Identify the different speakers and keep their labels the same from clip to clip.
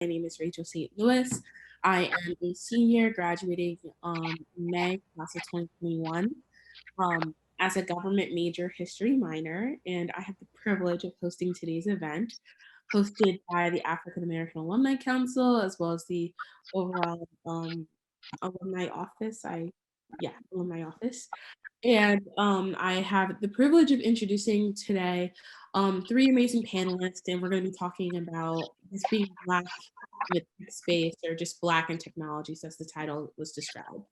Speaker 1: My name is Rachel St. Louis. I am a senior graduating May, class of 2021, as a government major history minor, and I have the privilege of hosting today's event, hosted by the African American Alumni Council as well as the overall alumni office. Alumni office. And I have the privilege of introducing today three amazing panelists, and we're going to be talking about this being Black in the tech space, or just Black in technology, so as the title was described.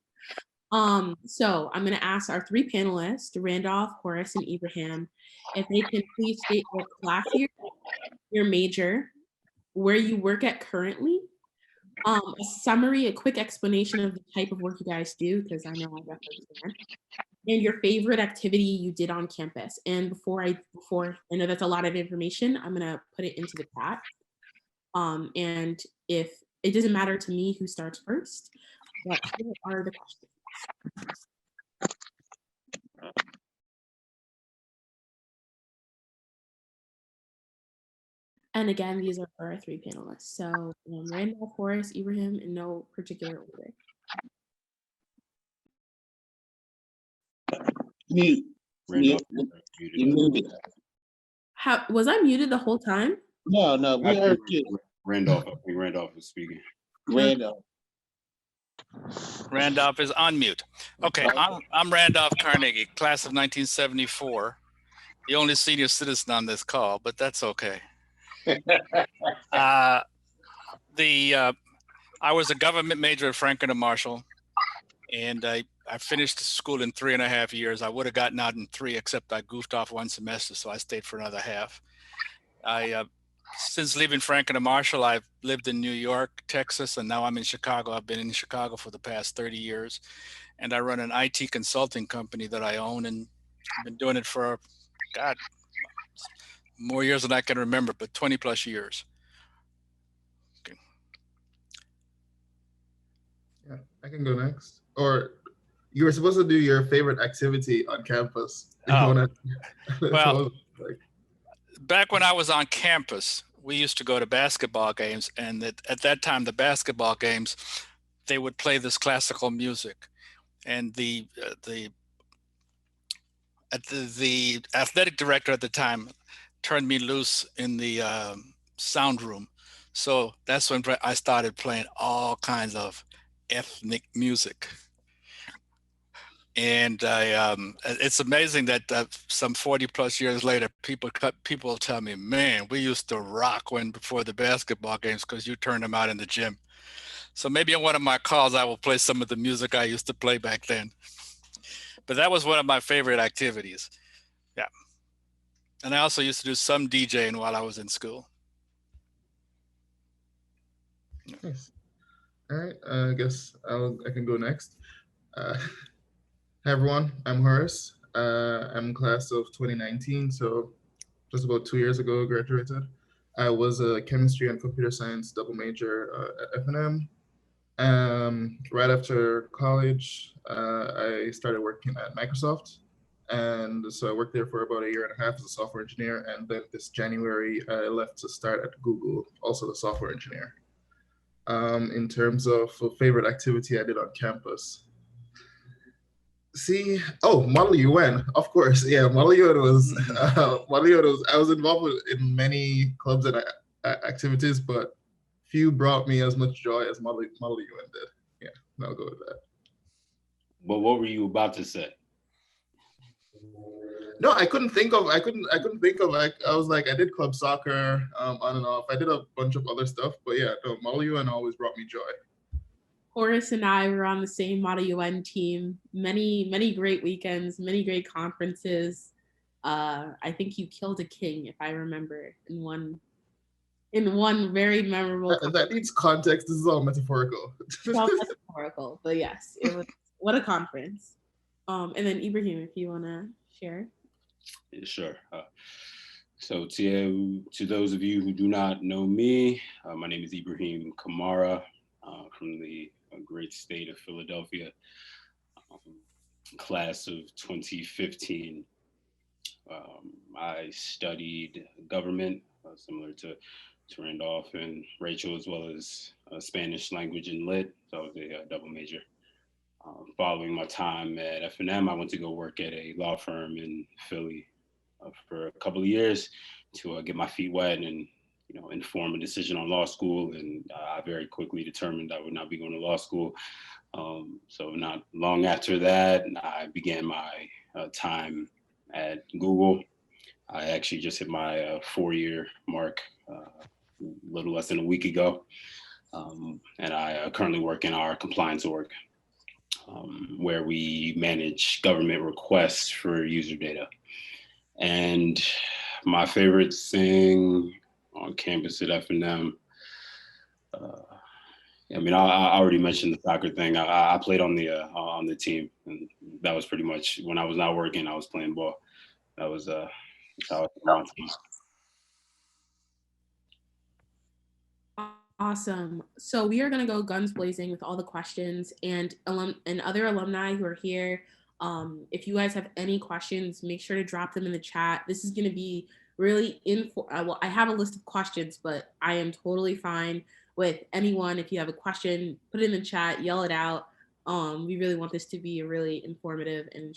Speaker 1: So I'm going to ask our three panelists, Randolph, Horace, and Ibrahim, if they can please state what class your major, where you work at currently, a summary, a quick explanation of the type of work you guys do, because I know I definitely can, and your favorite activity you did on campus. And before I know that's a lot of information, I'm gonna put it into the chat. And if it doesn't matter to me who starts first, but here are the questions. And again, these are for our three panelists. So Randolph, Horace, Ibrahim, in no particular order.
Speaker 2: You muted.
Speaker 1: How was I muted the whole time?
Speaker 2: No, we heard you.
Speaker 3: Randolph, I think Randolph is speaking.
Speaker 4: Randolph is on mute. Okay, I'm Randolph Carnegie, class of 1974. The only senior citizen on this call, but that's okay. I was a government major at Franklin and Marshall, and I finished school in 3.5 years. I would have gotten out in 3, except I goofed off one semester, so I stayed for another half. Since leaving Franklin and Marshall, I've lived in New York, Texas, and now I'm in Chicago. I've been in Chicago for the past 30 years, and I run an IT consulting company that I own, and I've been doing it for, God, more years than I can remember, but 20 plus years. Okay.
Speaker 5: Yeah, I can go next. Or you were supposed to do your favorite activity on campus.
Speaker 4: Well, back when I was on campus, we used to go to basketball games, and at that time, the basketball games, they would play this classical music, and the athletic director at the time turned me loose in the sound room. So that's when I started playing all kinds of ethnic music. And it's amazing that some 40 plus years later, people tell me, man, we used to rock before the basketball games because you turned them out in the gym. So maybe on one of my calls, I will play some of the music I used to play back then. But that was one of my favorite activities. Yeah. And I also used to do some DJing while I was in school.
Speaker 5: Nice. All right, I guess I can go next. Hi everyone, I'm Horace. I'm class of 2019, so just about 2 years ago graduated. I was a chemistry and computer science double major at F&M. Right after college, I started working at Microsoft. And so I worked there for about 1.5 years as a software engineer. And then this January, I left to start at Google, also a software engineer. In terms of a favorite activity I did on campus. Model UN, of course. Yeah, Model UN was, I was involved in many clubs and activities, but few brought me as much joy as Model UN did. Yeah, I'll go with that.
Speaker 3: But what were you about to say?
Speaker 5: No, I couldn't think of, I was like, I did club soccer on and off. I did a bunch of other stuff, but yeah, no, Model UN always brought me joy.
Speaker 1: Horace and I were on the same Model UN team. Many great weekends, many great conferences. I think you killed a king, if I remember, in one very memorable.
Speaker 5: That needs context. This is all metaphorical.
Speaker 1: It's all metaphorical, but yes, it was what a conference. And then Ibrahim, if you want to share.
Speaker 3: Sure. So to those of you who do not know me, my name is Ibrahim Kamara from the great state of Philadelphia, class of 2015. I studied government, similar to to Randolph, and Rachel, as well as Spanish language and lit. So I was a double major. Following my time at F&M, I went to go work at a law firm in Philly for a couple of years to get my feet wet and inform a decision on law school. And I very quickly determined I would not be going to law school. So not long after that, I began my time at Google. I actually just hit my 4-year mark a little less than a week ago. And I currently work in our compliance org, where we manage government requests for user data. And my favorite thing on campus at F&M, I mean, I already mentioned the soccer thing. I played on the team, and that was pretty much when I was not working. I was playing ball. That was how I was on.
Speaker 1: Awesome. So we are going to go guns blazing with all the questions, and other alumni who are here. If you guys have any questions, make sure to drop them in the chat. This is going to be really well, I have a list of questions, but I am totally fine with anyone. If you have a question, put it in the chat, yell it out. We really want this to be a really informative and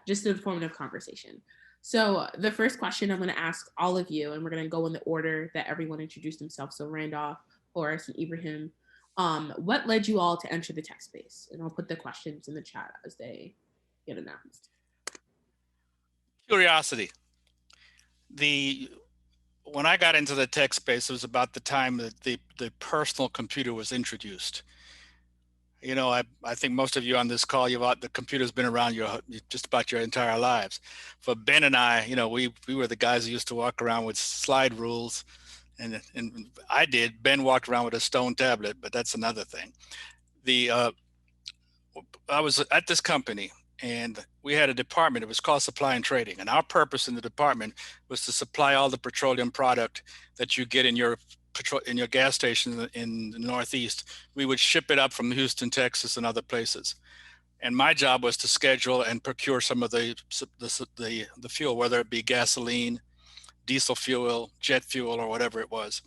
Speaker 1: just an informative conversation. So the first question I'm going to ask all of you, and we're going to go in the order that everyone introduced themselves. So Randolph, Horace, and Ibrahim. What led you all to enter the tech space? And I'll put the questions in the chat as they get announced.
Speaker 4: Curiosity. When I got into the tech space, it was about the time that the personal computer was introduced. I think most of you on this call, the computer's been around just about your entire lives. For Ben and I, we were the guys who used to walk around with slide rules, and I did. Ben walked around with a stone tablet, but that's another thing. I was at this company, and we had a department. It was called Supply and Trading, and our purpose in the department was to supply all the petroleum product that you get in your gas station in the Northeast. We would ship it up from Houston, Texas, and other places. And my job was to schedule and procure some of the fuel, whether it be gasoline, diesel fuel, jet fuel, or whatever it was.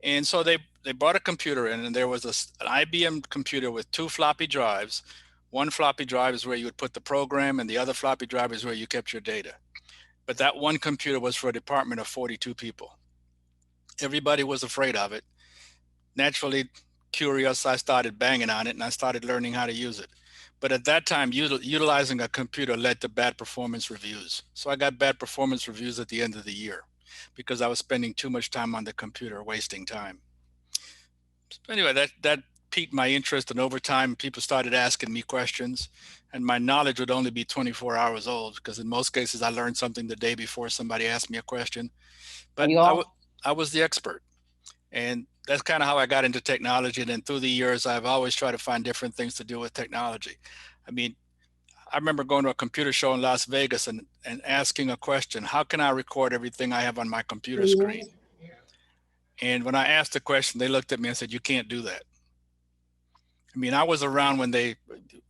Speaker 4: And so they brought a computer in, and there was an IBM computer with 2 floppy drives. One floppy drive is where you would put the program, and the other floppy drive is where you kept your data. But that one computer was for a department of 42 people. Everybody was afraid of it. Naturally curious, I started banging on it, and I started learning how to use it. But at that time, utilizing a computer led to bad performance reviews. So I got bad performance reviews at the end of the year because I was spending too much time on the computer, wasting time. So anyway, that piqued my interest, and over time, people started asking me questions, and my knowledge would only be 24 hours old because in most cases, I learned something the day before somebody asked me a question. But I was the expert. And that's kind of how I got into technology. And then through the years, I've always tried to find different things to do with technology. I mean, I remember going to a computer show in Las Vegas and asking a question: how can I record everything I have on my computer screen? And when I asked the question, they looked at me and said, "You can't do that." I mean, I was around when at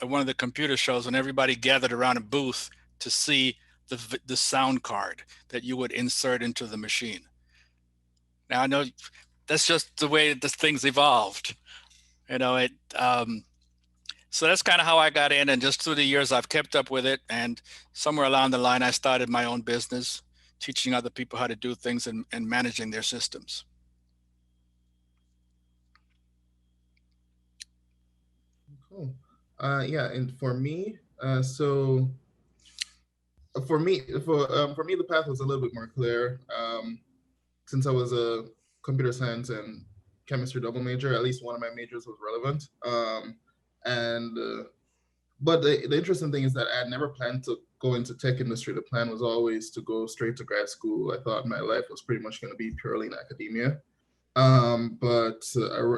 Speaker 4: one of the computer shows, when everybody gathered around a booth to see the sound card that you would insert into the machine. Now I know that's just the way the things evolved, so that's kind of how I got in, and just through the years I've kept up with it, and somewhere along the line I started my own business, teaching other people how to do things and managing their systems.
Speaker 5: Cool. Yeah, and for me, for me, the path was a little bit more clear. Since I was a computer science and chemistry double major, at least one of my majors was relevant. But the interesting thing is that I had never planned to go into tech industry. The plan was always to go straight to grad school. I thought my life was pretty much going to be purely in academia. But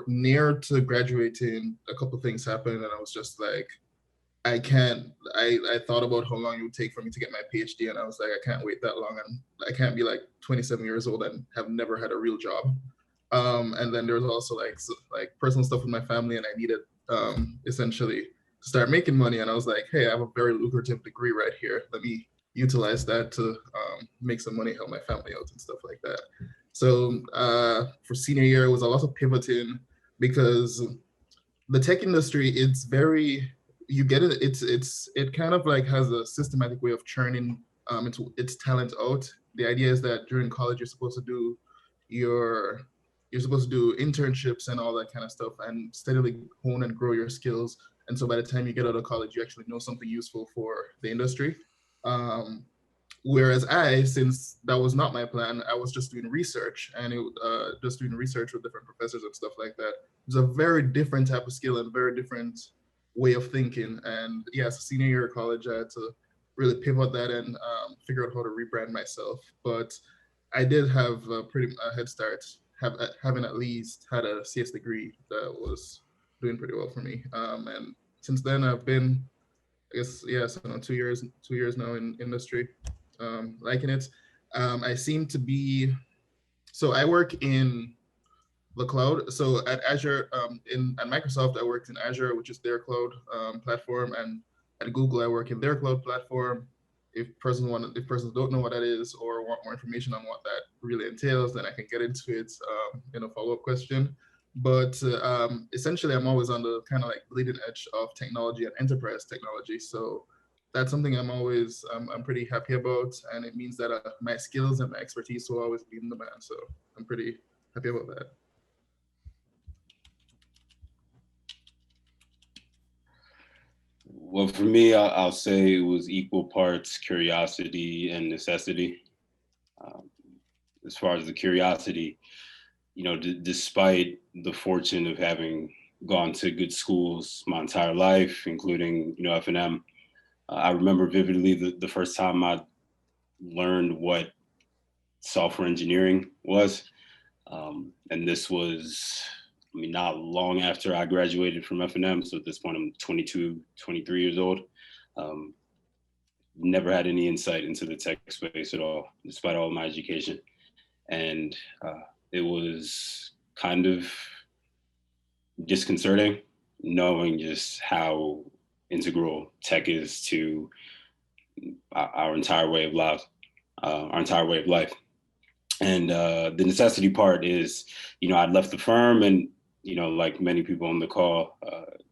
Speaker 5: near to graduating, a couple of things happened, and I was just like, I thought about how long it would take for me to get my PhD, and I was like, I can't wait that long, and I can't be like 27 years old and have never had a real job. And then there was also like personal stuff with my family, and I needed essentially to start making money. And I was like, hey, I have a very lucrative degree right here. Let me utilize that to make some money, help my family out and stuff like that. So for senior year, it was a lot of pivoting because the tech industry, it's very, you get it, it kind of like has a systematic way of churning its talent out. The idea is that during college, you're supposed to do internships and all that kind of stuff and steadily hone and grow your skills. And so by the time you get out of college, you actually know something useful for the industry. Whereas since that was not my plan, I was just doing research and just doing research with different professors and stuff like that. It's a very different type of skill and a very different way of thinking. And yes, senior year of college, I had to really pivot that and figure out how to rebrand myself. But I did have a head start, having at least had a CS degree that was doing pretty well for me. And since then, I've been, I guess, so 2 years now in industry, liking it. I seem to be, so I work in the cloud. So at Azure, at Microsoft, I worked in Azure, which is their cloud platform, and at Google, I work in their cloud platform. If persons don't know what that is or want more information on what that really entails, then I can get into it in a follow-up question. But essentially, I'm always on the kind of like bleeding edge of technology and enterprise technology. So that's something I'm pretty happy about, and it means that my skills and my expertise will always be in demand. So I'm pretty happy about that.
Speaker 3: Well, for me, I'll say it was equal parts curiosity and necessity. As far as the curiosity, despite the fortune of having gone to good schools my entire life, including, F&M, I remember vividly the first time I learned what software engineering was. And this was, not long after I graduated from F&M. So at this point, I'm 22, 23 years old. Never had any insight into the tech space at all, despite all my education. And it was kind of disconcerting knowing just how integral tech is to our entire way of life, And the necessity part is, I'd left the firm and, like many people on the call,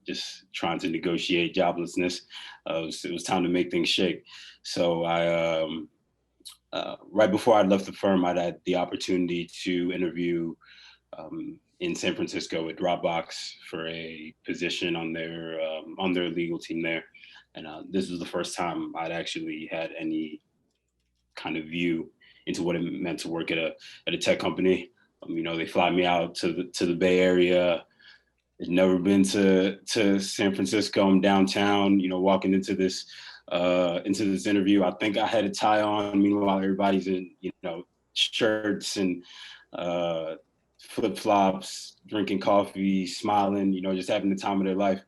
Speaker 3: just trying to negotiate joblessness. It was time to make things shake. So I, right before I left the firm, I'd had the opportunity to interview in San Francisco at Dropbox for a position on their legal team there. And this was the first time I'd actually had any kind of view into what it meant to work at a tech company. They fly me out to the Bay Area. I'd never been to San Francisco. I'm downtown, walking into this interview. I think I had a tie on. Meanwhile, everybody's in, shirts and flip-flops, drinking coffee, smiling, just having the time of their life.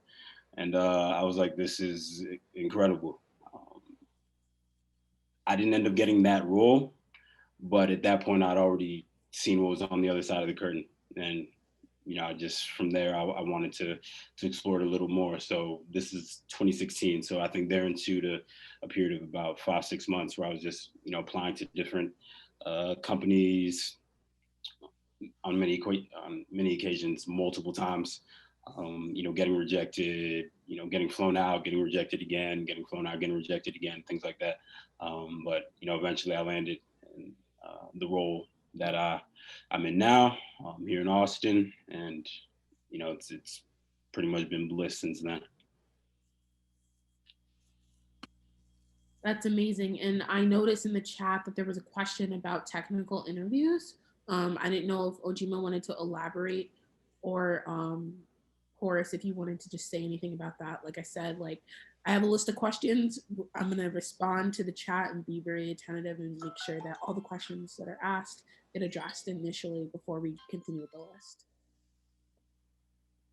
Speaker 3: And I was like, this is incredible. I didn't end up getting that role, but at that point, I'd already seen what was on the other side of the curtain. And, just from there, I wanted to explore it a little more. So this is 2016. So I think there ensued a period of about 5-6 months where I was just, applying to different companies on many occasions, multiple times, getting rejected, getting flown out, getting rejected again, getting flown out, getting rejected again, things like that. But, eventually I landed in the role that I'm in now, here in Austin, and it's pretty much been bliss since then.
Speaker 1: That's amazing. And I noticed in the chat that there was a question about technical interviews. I didn't know if Ojima wanted to elaborate, or Horace, if you wanted to just say anything about that. Like I said, I have a list of questions. I'm going to respond to the chat and be very attentive and make sure that all the questions that are asked get addressed initially before we continue with the list.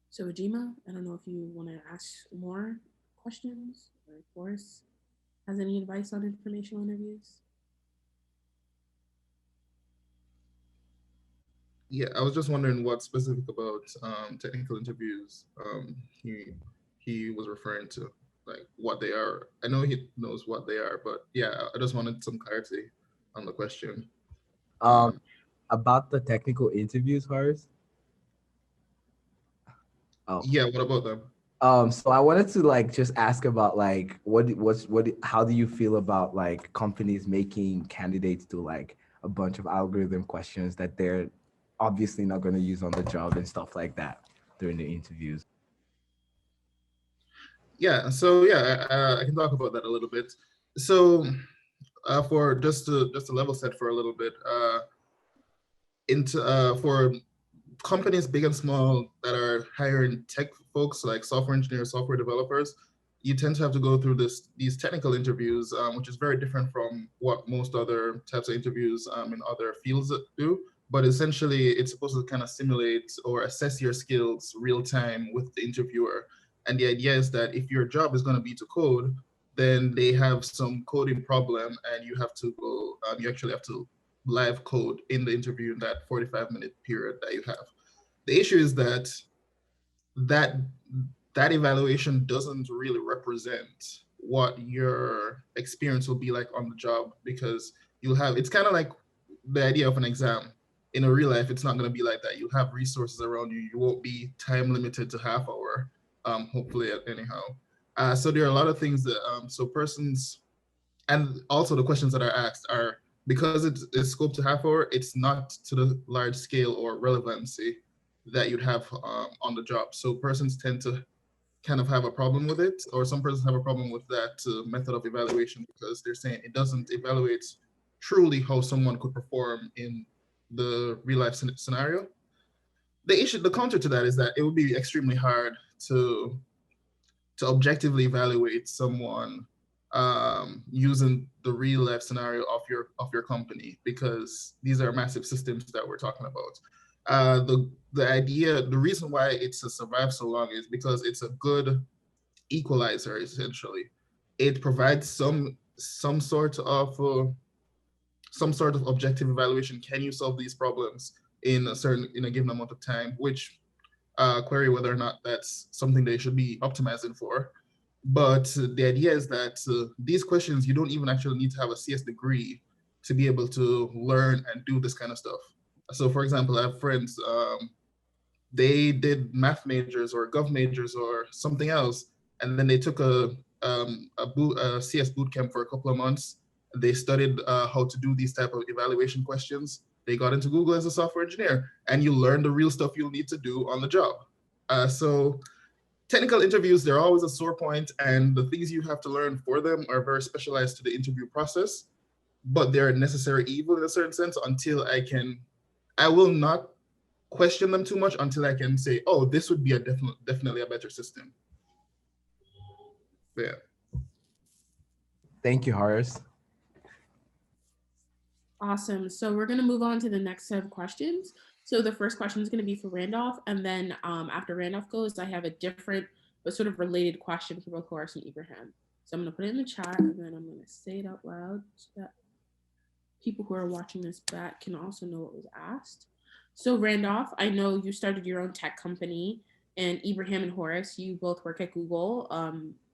Speaker 1: So Ojima, I don't know if you want to ask more questions, or Horace has any advice on informational interviews.
Speaker 5: Yeah, I was just wondering what specific about technical interviews he was referring to, like what they are. I know he knows what they are, but yeah, I just wanted some clarity on the question.
Speaker 2: about the technical interviews, Horace. Oh.
Speaker 5: Yeah, what about them?
Speaker 2: So I wanted to like just ask about like how do you feel about like companies making candidates do like a bunch of algorithm questions that they're obviously not going to use on the job and stuff like that during the interviews?
Speaker 5: Yeah, so yeah, I can talk about that a little bit. So for just to level set for a little bit, into for companies big and small that are hiring tech folks like software engineers, software developers, you tend to have to go through these technical interviews, which is very different from what most other types of interviews in other fields do. But essentially, it's supposed to kind of simulate or assess your skills real time with the interviewer. And the idea is that if your job is going to be to code, then they have some coding problem, and you have to go. You actually have to live code in the interview in that 45-minute period that you have. The issue is that that evaluation doesn't really represent what your experience will be like on the job, because you'll have, it's kind of like the idea of an exam. In a real life, it's not going to be like that. You'll have resources around you. You won't be time limited to half hour, hopefully anyhow. So there are a lot of things that, so persons, and also the questions that are asked are, because it's scoped to half hour, it's not to the large scale or relevancy that you'd have on the job. So persons tend to kind of have a problem with it, or some persons have a problem with that method of evaluation, because they're saying it doesn't evaluate truly how someone could perform in the real life scenario. The counter to that is that it would be extremely hard to objectively evaluate someone using the real life scenario of your company, because these are massive systems that we're talking about. The reason why it's survived so long is because it's a good equalizer. Essentially, it provides some sort of objective evaluation. Can you solve these problems in a given amount of time? Which query whether or not that's something they should be optimizing for. But the idea is that these questions, you don't even actually need to have a CS degree to be able to learn and do this kind of stuff. So for example, I have friends, they did math majors or gov majors or something else, and then they took a CS boot camp for a couple of months. They studied how to do these type of evaluation questions. They got into Google as a software engineer, and you learn the real stuff you'll need to do on the job. So technical interviews, they're always a sore point, and the things you have to learn for them are very specialized to the interview process, but they're a necessary evil in a certain sense until I will not question them too much until I can say, oh, this would be definitely a better system. Yeah.
Speaker 2: Thank you, Horace.
Speaker 1: Awesome. So we're going to move on to the next set of questions. So the first question is going to be for Randolph. And then after Randolph goes, I have a different but sort of related question for both Horace and Ibrahim. So I'm going to put it in the chat, and then I'm going to say it out loud so that people who are watching this back can also know what was asked. So Randolph, I know you started your own tech company, and Ibrahim and Horace, you both work at Google,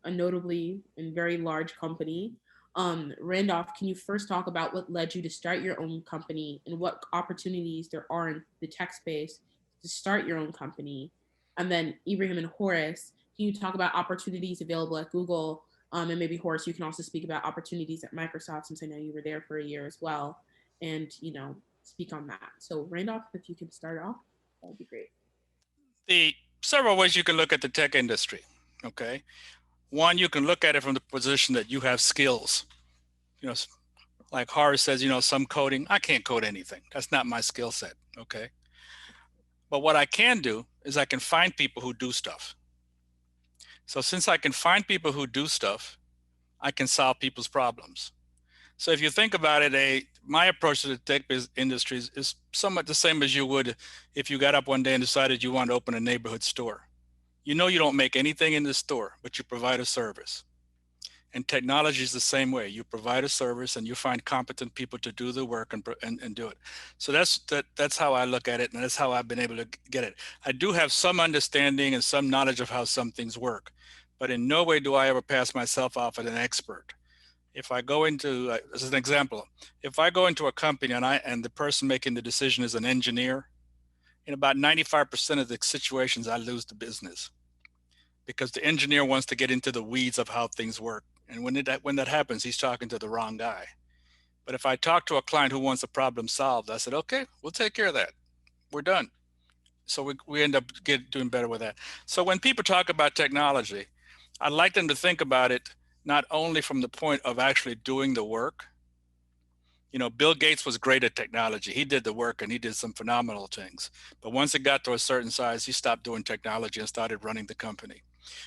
Speaker 1: a notably and very large company. Randolph, can you first talk about what led you to start your own company and what opportunities there are in the tech space to start your own company? And then Ibrahim and Horace, can you talk about opportunities available at Google? And maybe Horace, you can also speak about opportunities at Microsoft, since I know you were there for a year as well, and speak on that. So Randolph, if you can start off, that would be great.
Speaker 4: The several ways you can look at the tech industry. Okay. One, you can look at it from the position that you have skills. Like Horace says, some coding, I can't code anything. That's not my skill set. Okay. But what I can do is I can find people who do stuff. So since I can find people who do stuff, I can solve people's problems. So if you think about it, my approach to the tech industry is somewhat the same as you would if you got up one day and decided you want to open a neighborhood store. You don't make anything in the store, but you provide a service. And technology is the same way. You provide a service and you find competent people to do the work and do it. So that's how I look at it, and that's how I've been able to get it. I do have some understanding and some knowledge of how some things work, but in no way do I ever pass myself off as an expert. If I go into, as an example, if I go into a company and the person making the decision is an engineer, in about 95% of the situations, I lose the business because the engineer wants to get into the weeds of how things work. And when that happens, he's talking to the wrong guy. But if I talk to a client who wants a problem solved, I said, okay, we'll take care of that. We're done. So we end up doing better with that. So when people talk about technology, I'd like them to think about it not only from the point of actually doing the work. You know, Bill Gates was great at technology. He did the work and he did some phenomenal things. But once it got to a certain size, he stopped doing technology and started running the company.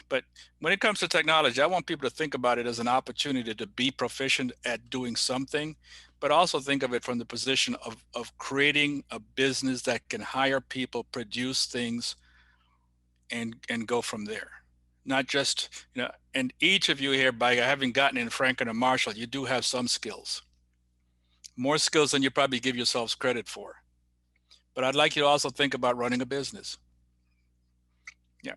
Speaker 4: But when it comes to technology, I want people to think about it as an opportunity to be proficient at doing something, but also think of it from the position of creating a business that can hire people, produce things, and go from there. Not just, you know, and each of you here, by having gotten in Franklin and Marshall, you do have some skills. More skills than you probably give yourselves credit for. But I'd like you to also think about running a business. Yeah.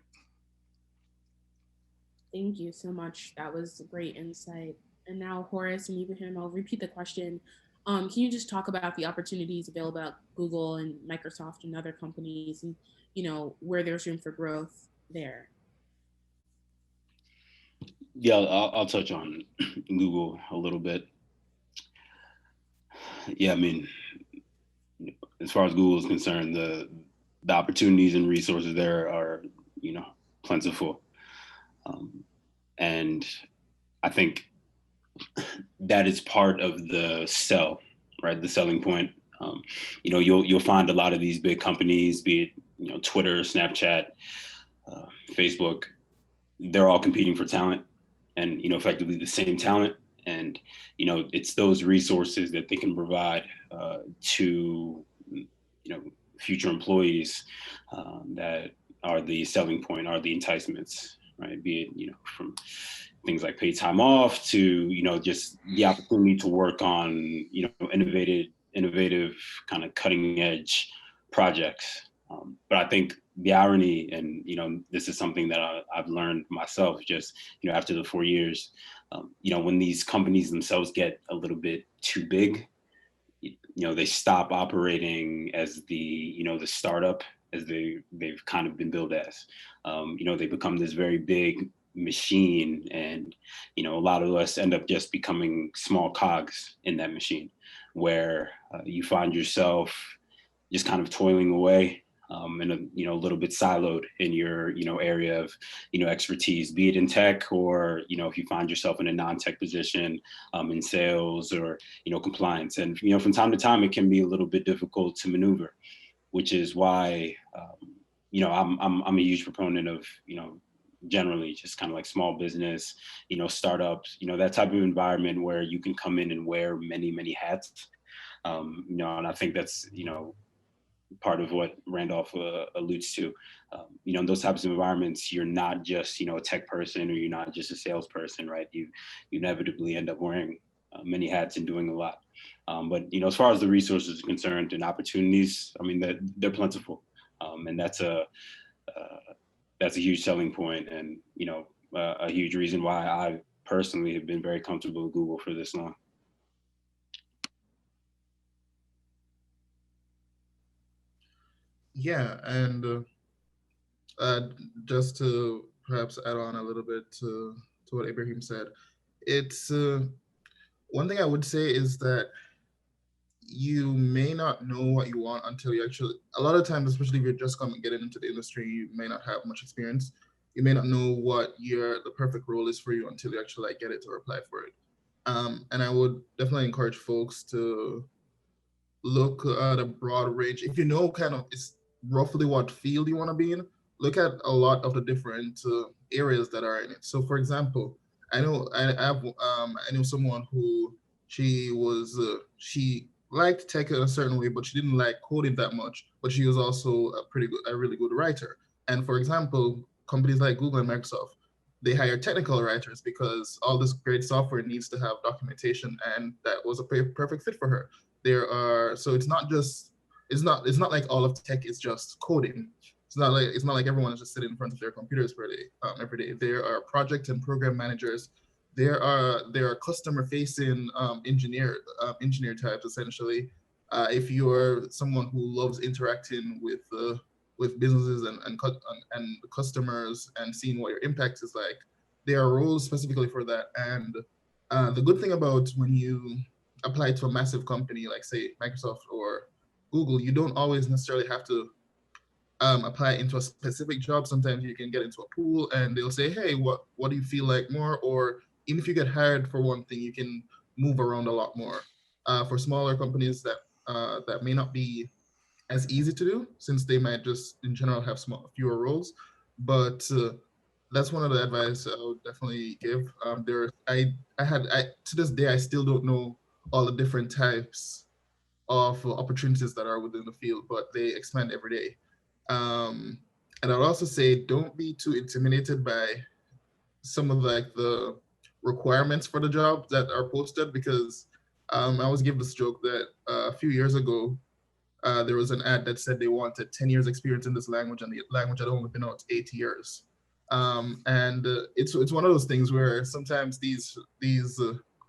Speaker 1: Thank you so much. That was a great insight. And now, Horace and Ibrahim, I'll repeat the question. Can you just talk about the opportunities available at Google and Microsoft and other companies, and you know where there's room for growth there?
Speaker 3: Yeah, I'll touch on Google a little bit. Yeah, I mean, as far as Google is concerned, the opportunities and resources there are, you know, plentiful. And I think that is part of the sell, right? The selling point. You know, you'll find a lot of these big companies, be it, you know, Twitter, Snapchat, Facebook, they're all competing for talent and, you know, effectively the same talent. And, you know, it's those resources that they can provide to, you know, future employees that are the selling point, are the enticements, right? Be it, you know, from things like paid time off to, you know, just the opportunity to work on, you know, innovative kind of cutting edge projects. But I think the irony, and, you know, this is something that I've learned myself just, you know, after the 4 years, you know, when these companies themselves get a little bit too big, you know, they stop operating as the, you know, the startup as they've kind of been billed as. You know, they become this very big machine, and, you know, a lot of us end up just becoming small cogs in that machine, where you find yourself just kind of toiling away, and a, you know, a little bit siloed in your, you know, area of, you know, expertise, be it in tech, or, you know, if you find yourself in a non-tech position, in sales or, you know, compliance. And, you know, from time to time, it can be a little bit difficult to maneuver, which is why, you know, I'm a huge proponent of, you know, generally just kind of like small business, you know, startups, you know, that type of environment where you can come in and wear many, many hats. You know, and I think that's, you know, part of what Randolph alludes to. You know, in those types of environments, you're not just, you know, a tech person, or you're not just a salesperson, right? You inevitably end up wearing many hats and doing a lot. But, you know, as far as the resources are concerned and opportunities, I mean, they're plentiful. And that's a huge selling point, and, you know, a huge reason why I personally have been very comfortable with Google for this long.
Speaker 5: Yeah, and just to perhaps add on a little bit to what Ibrahim said, it's one thing I would say is that you may not know what you want until you actually, a lot of times, especially if you're just getting into the industry, you may not have much experience. You may not know what the perfect role is for you until you actually like get it or apply for it. And I would definitely encourage folks to look at a broad range. If you know kind of it's roughly what field you want to be in, look at a lot of the different areas that are in it. So, for example, I know I know someone who she liked tech in a certain way, but she didn't like coding that much. But she was also a really good writer. And for example, companies like Google and Microsoft, they hire technical writers because all this great software needs to have documentation, and that was a perfect fit for her. So it's not like all of tech is just coding. It's not like everyone is just sitting in front of their computers every day. There are project and program managers there are customer facing engineer types essentially. If you're someone who loves interacting with businesses and customers and seeing what your impact is like, there are roles specifically for that. And the good thing about when you apply to a massive company like say Microsoft or Google, you don't always necessarily have to apply into a specific job. Sometimes you can get into a pool and they'll say, hey, what do you feel like more? Or even if you get hired for one thing, you can move around a lot more. For smaller companies that may not be as easy to do, since they might just in general have fewer roles. But that's one of the advice I would definitely give. To this day, I still don't know all the different types of opportunities that are within the field, but they expand every day. And I'll also say, don't be too intimidated by some of like the requirements for the job that are posted, because I always give this joke that a few years ago, there was an ad that said they wanted 10 years experience in this language, and the language had only been out 8 years. And it's one of those things where sometimes these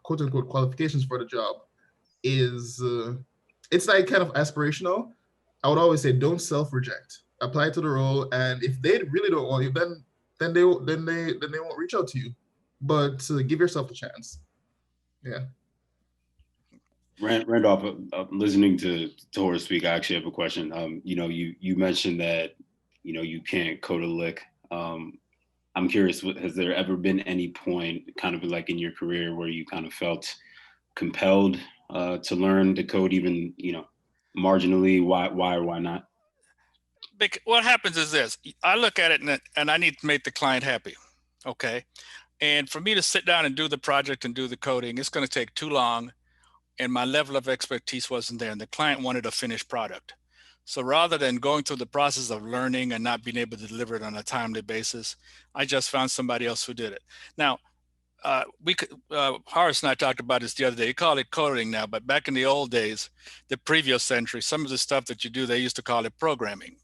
Speaker 5: quote unquote qualifications for the job is it's like kind of aspirational. I would always say don't self-reject. Apply to the role, and if they really don't want you, then they won't reach out to you. But give yourself a chance. Yeah.
Speaker 3: Randolph, listening to Horace speak, I actually have a question. You mentioned that you can't code a lick. I'm curious, has there ever been any point, kind of like in your career, where you kind of felt compelled to learn to code, even marginally? Why or why not?
Speaker 4: What happens is this: I look at it and I need to make the client happy, okay? And for me to sit down and do the project and do the coding, it's going to take too long, and my level of expertise wasn't there, and the client wanted a finished product. So rather than going through the process of learning and not being able to deliver it on a timely basis, I just found somebody else who did it. Now, Horace and I talked about this the other day. You call it coding now, but back in the old days, the previous century, some of the stuff that you do, they used to call it programming.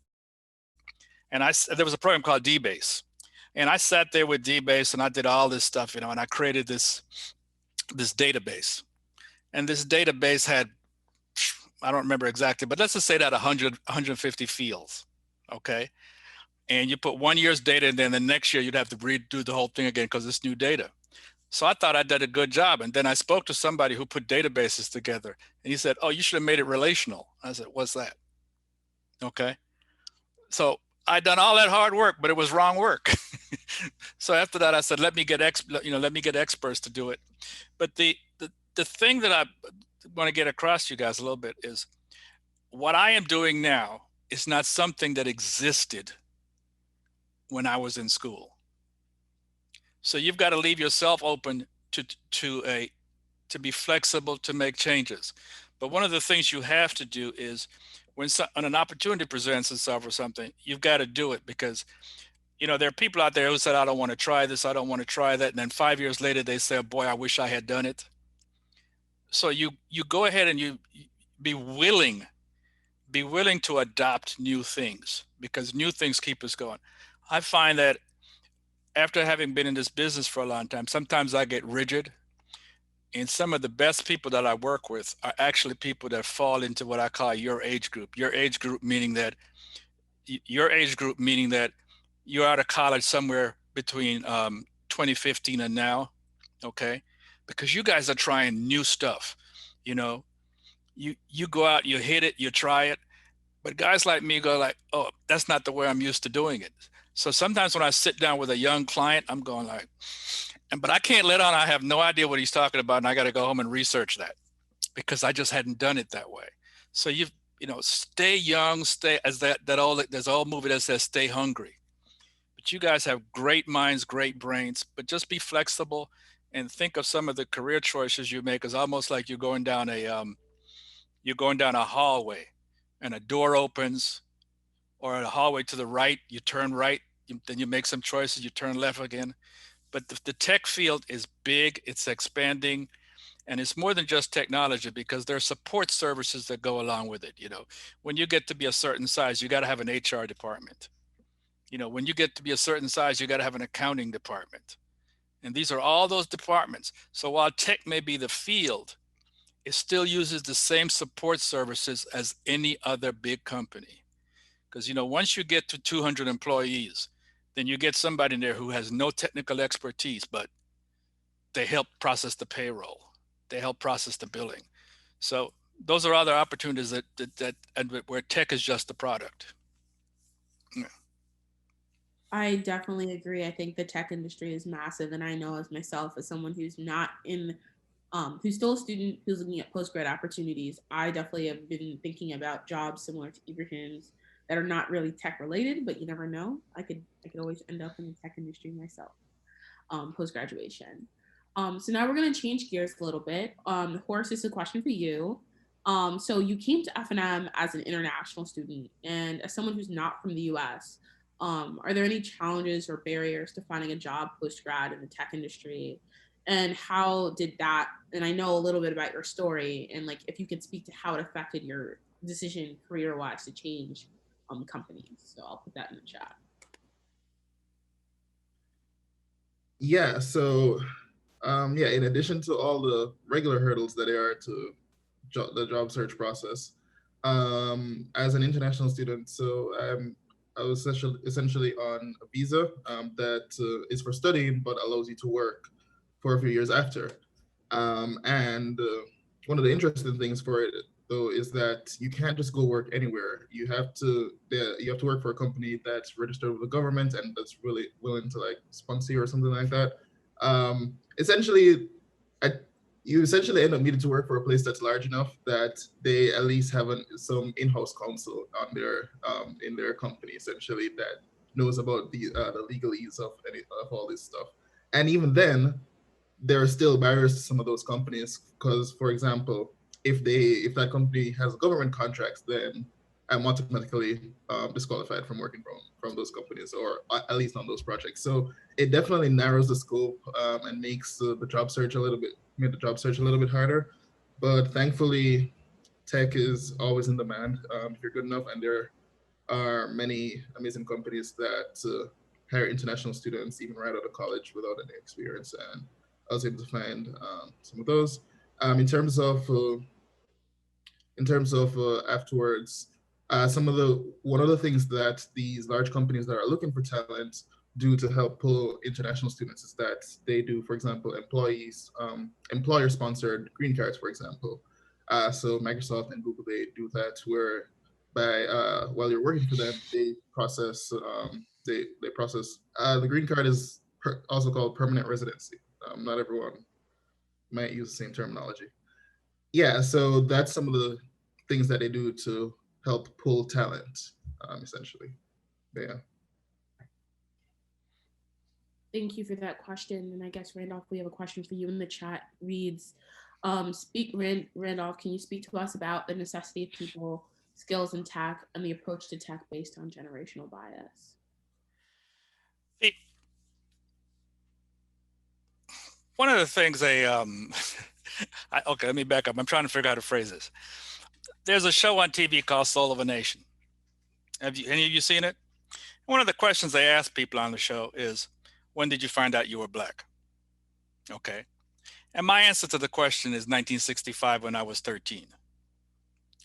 Speaker 4: And there was a program called DBase, and I sat there with DBase and I did all this stuff, and I created this database. And this database had, I don't remember exactly, but let's just say that 150 fields, okay? And you put 1 year's data, and then the next year you'd have to redo the whole thing again because it's new data. So I thought I did a good job. And then I spoke to somebody who put databases together, and he said, oh, you should have made it relational. I said, what's that? Okay. So I'd done all that hard work, but it was wrong work. So after that, I said, let me get experts to do it. But the thing that I want to get across to you guys a little bit is what I am doing now is not something that existed when I was in school. So you've got to leave yourself open to be flexible, to make changes. But one of the things you have to do is when an opportunity presents itself or something, you've got to do it, because there are people out there who said, I don't want to try this, I don't want to try that. And then 5 years later, they say, boy, I wish I had done it. So you go ahead and you be willing to adopt new things, because new things keep us going. I find that after having been in this business for a long time, sometimes I get rigid. And some of the best people that I work with are actually people that fall into what I call your age group. Your age group meaning that you're out of college somewhere between 2015 and now, okay? Because you guys are trying new stuff. You go out, you hit it, you try it. But guys like me go like, oh, that's not the way I'm used to doing it. So sometimes when I sit down with a young client, I'm going like, but I can't let on I have no idea what he's talking about, and I got to go home and research that, because I just hadn't done it that way. So stay young, as there's an old movie that says stay hungry. But you guys have great minds, great brains, but just be flexible and think of some of the career choices you make as almost like you're going down a hallway, and a door opens, or a hallway to the right, you turn right, then you make some choices, you turn left again. But the tech field is big, it's expanding, and it's more than just technology, because there are support services that go along with it. When you get to be a certain size, you got to have an HR department. When you get to be a certain size, you got to have an accounting department. And these are all those departments. So while tech may be the field, it still uses the same support services as any other big company. Because, you know, once you get to 200 employees, then you get somebody in there who has no technical expertise, but they help process the payroll. They help process the billing. So those are other opportunities where tech is just the product. Yeah.
Speaker 1: I definitely agree. I think the tech industry is massive, and I know as myself, as someone who's not in, who's still a student who's looking at post grad opportunities, I definitely have been thinking about jobs similar to Ibrahim's that are not really tech related, but you never know. I could always end up in the tech industry myself, post graduation. So now we're going to change gears a little bit. Horace, this is a question for you. So you came to F&M as an international student, and as someone who's not from the U.S., are there any challenges or barriers to finding a job post grad in the tech industry? And how did that? And I know a little bit about your story, and like if you could speak to how it affected your decision career wise to change companies. So I'll put that in the chat.
Speaker 5: Yeah, so yeah, in addition to all the regular hurdles that there are to the job search process, as an international student, so I was essentially on a visa that is for studying, but allows you to work for a few years after. And one of the interesting things for it, though, is that you can't just go work anywhere. You have to work for a company that's registered with the government and that's really willing to like sponsor you or something like that. Essentially, you essentially end up needing to work for a place that's large enough that they at least have some in-house counsel on their in their company, essentially, that knows about the legalese of all this stuff. And even then, there are still barriers to some of those companies because, for example, if that company has government contracts, then I'm automatically disqualified from working from those companies, or at least on those projects. So it definitely narrows the scope and makes the job search a little bit harder. But thankfully, tech is always in demand if you're good enough, and there are many amazing companies that hire international students even right out of college without any experience. And I was able to find some of those. In terms of afterwards, one of the things that these large companies that are looking for talent do to help pull international students is that they do, for example, employer-sponsored green cards, for example. So Microsoft and Google, they do that where while you're working for them, they process the green card is also called permanent residency. Not everyone might use the same terminology. Yeah, so that's some of the things that they do to help pull talent, essentially. Yeah.
Speaker 1: Thank you for that question. And I guess, Randolph, we have a question for you in the chat. Reads, Randolph, can you speak to us about the necessity of people, skills, and tech, and the approach to tech based on generational bias?
Speaker 4: One of the things okay, let me back up. I'm trying to figure out how to phrase this. There's a show on TV called Soul of a Nation. Any of you seen it? One of the questions they ask people on the show is, when did you find out you were Black? Okay. And my answer to the question is 1965 when I was 13.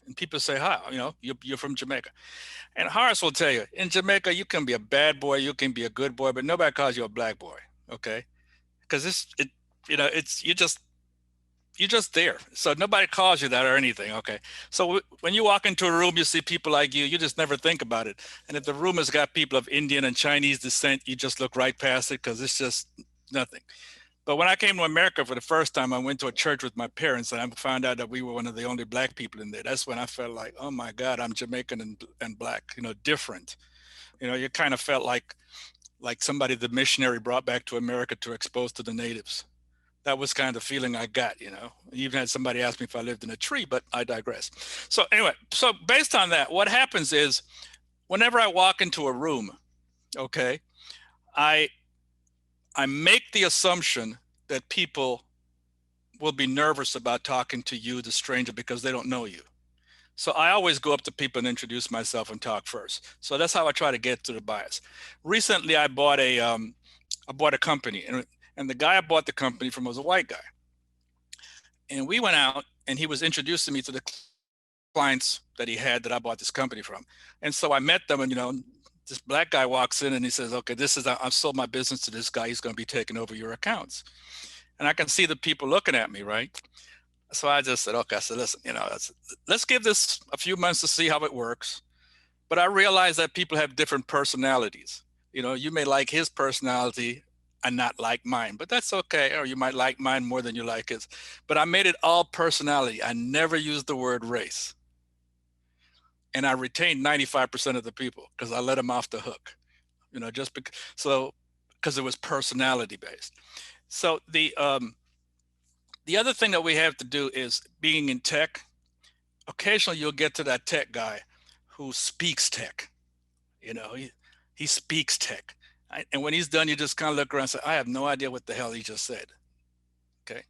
Speaker 4: And people say, how? You know, you're from Jamaica. And Horace will tell you, in Jamaica, you can be a bad boy, you can be a good boy, but nobody calls you a Black boy. Okay. Because you're just there. So nobody calls you that or anything. Okay. So when you walk into a room, you see people like you just never think about it. And if the room has got people of Indian and Chinese descent, you just look right past it because it's just nothing. But when I came to America for the first time, I went to a church with my parents and I found out that we were one of the only Black people in there. That's when I felt like, oh my God, I'm Jamaican and Black, different. You kind of felt like somebody the missionary brought back to America to expose to the natives. That was kind of the feeling I got, I even had somebody ask me if I lived in a tree, but I digress. So anyway, so based on that, what happens is whenever I walk into a room, okay, I make the assumption that people will be nervous about talking to you, the stranger, because they don't know you. So I always go up to people and introduce myself and talk first. So that's how I try to get to the bias. Recently, I bought a company, And the guy I bought the company from was a white guy. And we went out and he was introducing me to the clients that he had that I bought this company from. And so I met them, and, you know, this black guy walks in and he says, okay, I've sold my business to this guy. He's going to be taking over your accounts. And I can see the people looking at me, right? So I just said, okay, I said, listen, you know, let's give this a few months to see how it works. But I realized that people have different personalities. You know, you may like his personality and not like mine, but that's okay. Or you might like mine more than you like his. But I made it all personality. I never used the word race. And I retained 95% of the people because I let them off the hook, you know, just because it was personality based. So the other thing that we have to do is, being in tech, occasionally you'll get to that tech guy who speaks tech. You know, he speaks tech. And when he's done, you just kind of look around and say, I have no idea what the hell he just said. Okay.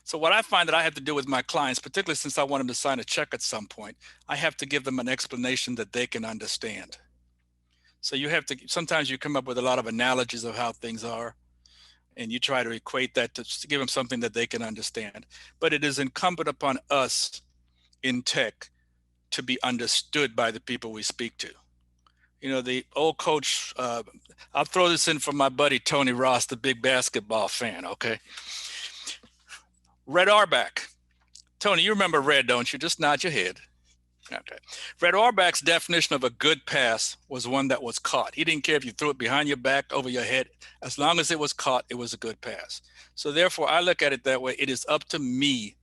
Speaker 4: So what I find that I have to do with my clients, particularly since I want them to sign a check at some point, I have to give them an explanation that they can understand. So you have to, sometimes you come up with a lot of analogies of how things are, and you try to equate that to give them something that they can understand. But it is incumbent upon us in tech to be understood by the people we speak to. You know, the old coach, I'll throw this in for my buddy, Tony Ross, the big basketball fan, okay? Red Auerbach. Tony, you remember Red, don't you? Just nod your head. Okay. Red Auerbach's definition of a good pass was one that was caught. He didn't care if you threw it behind your back, over your head. As long as it was caught, it was a good pass. So therefore, I look at it that way. It is up to me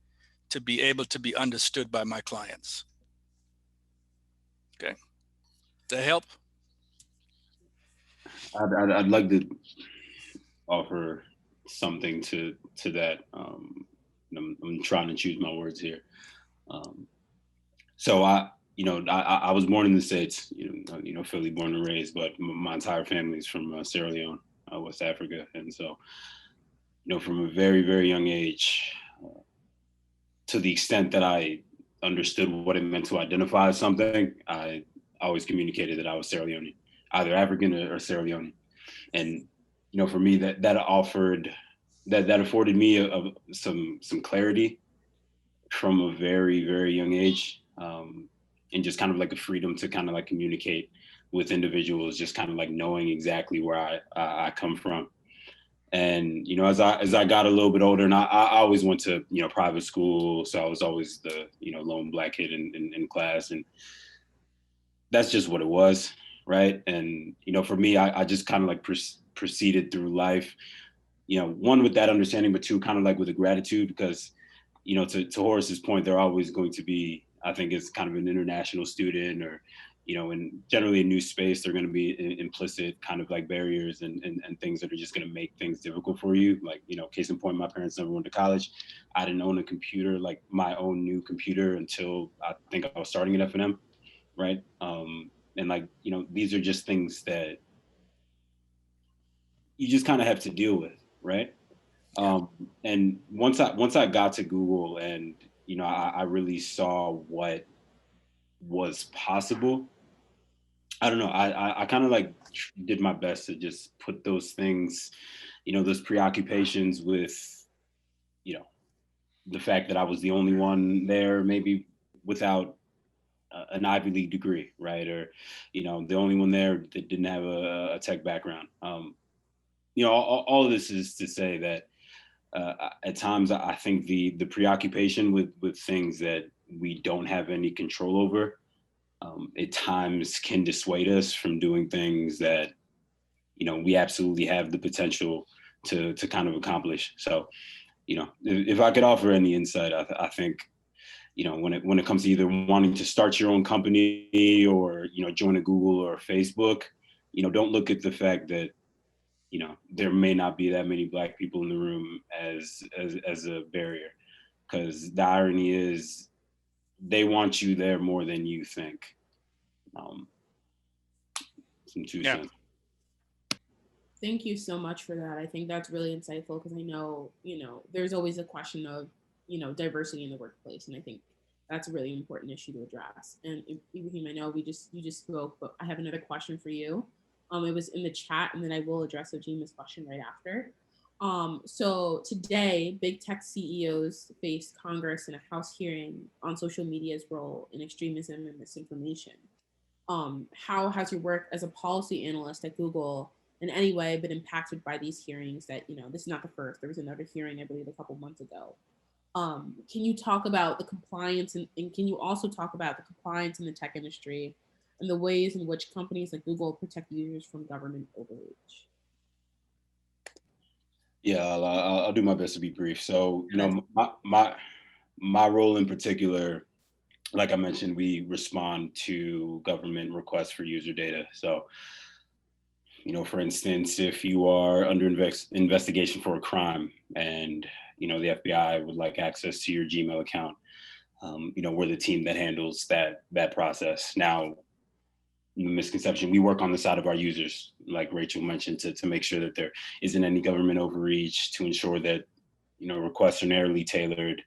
Speaker 4: to be able to be understood by my clients. Okay. Does that help?
Speaker 3: I'd like to offer something to that. I'm trying to choose my words here. So I was born in the States, Philly, born and raised, but my entire family is from Sierra Leone, West Africa. And so, from a very, very young age, to the extent that I understood what it meant to identify as something, I always communicated that I was Sierra Leone, either African or Sierra Leone. And, for me, that afforded me some clarity from a very, very young age, and just kind of like a freedom to kind of like communicate with individuals, just kind of like knowing exactly where I come from. And, as I got a little bit older, and I always went to, private school. So I was always the, lone Black kid in class. And that's just what it was. Right. And, for me, I just kind of like proceeded through life, one, with that understanding, but two, kind of like with a gratitude, because, to Horace's point, they're always going to be, I think, it's kind of an international student, or, and generally a new space, they're going to be implicit kind of like barriers and things that are just going to make things difficult for you. Like, case in point, my parents never went to college. I didn't own a computer, like my own new computer, until I think I was starting at F&M, right? And like, these are just things that you just kind of have to deal with, right? And once I got to Google, and I really saw what was possible. I don't know. I kind of like did my best to just put those things, those preoccupations with, the fact that I was the only one there, maybe without an Ivy League degree, right? Or, the only one there that didn't have a tech background. All of this is to say that at times I think the preoccupation with things that we don't have any control over, at times can dissuade us from doing things that, we absolutely have the potential to kind of accomplish. So, if I could offer any insight, I think, when it comes to either wanting to start your own company or, join a Google or a Facebook, don't look at the fact that, there may not be that many Black people in the room as a barrier, because the irony is they want you there more than you think. Some 2 cents.
Speaker 1: Thank you so much for that. I think that's really insightful, because I know, there's always a question of, diversity in the workplace. And I think that's a really important issue to address. And Ibrahim, I know you just spoke, but I have another question for you. It was in the chat, and then I will address Ojima's question right after. So today, big tech CEOs face Congress in a House hearing on social media's role in extremism and misinformation. How has your work as a policy analyst at Google in any way been impacted by these hearings? That this is not the first. There was another hearing, I believe, a couple months ago. Can you talk about the compliance and can you also talk about the compliance in the tech industry and the ways in which companies like Google protect users from government overreach?
Speaker 3: Yeah, I'll do my best to be brief. So, my role in particular, like I mentioned, we respond to government requests for user data. So, for instance, if you are under investigation for a crime and, the FBI would like access to your Gmail account, we're the team that handles that process. Now, misconception, we work on the side of our users, like Rachel mentioned, to make sure that there isn't any government overreach, to ensure that, requests are narrowly tailored,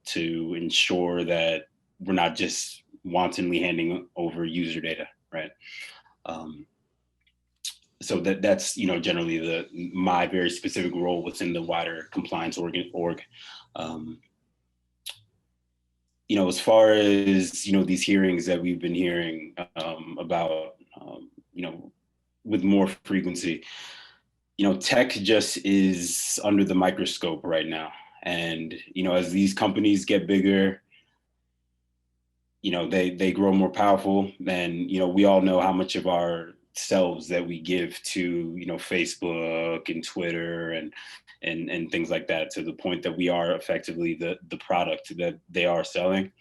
Speaker 3: to ensure that we're not just wantonly handing over user data, right? So that's generally my very specific role within the wider compliance org. As far as these hearings that we've been hearing about, with more frequency, tech just is under the microscope right now, and as these companies get bigger, they grow more powerful, and we all know how much of our selves that we give to Facebook and Twitter and things like that, to the point that we are effectively the product that they are selling.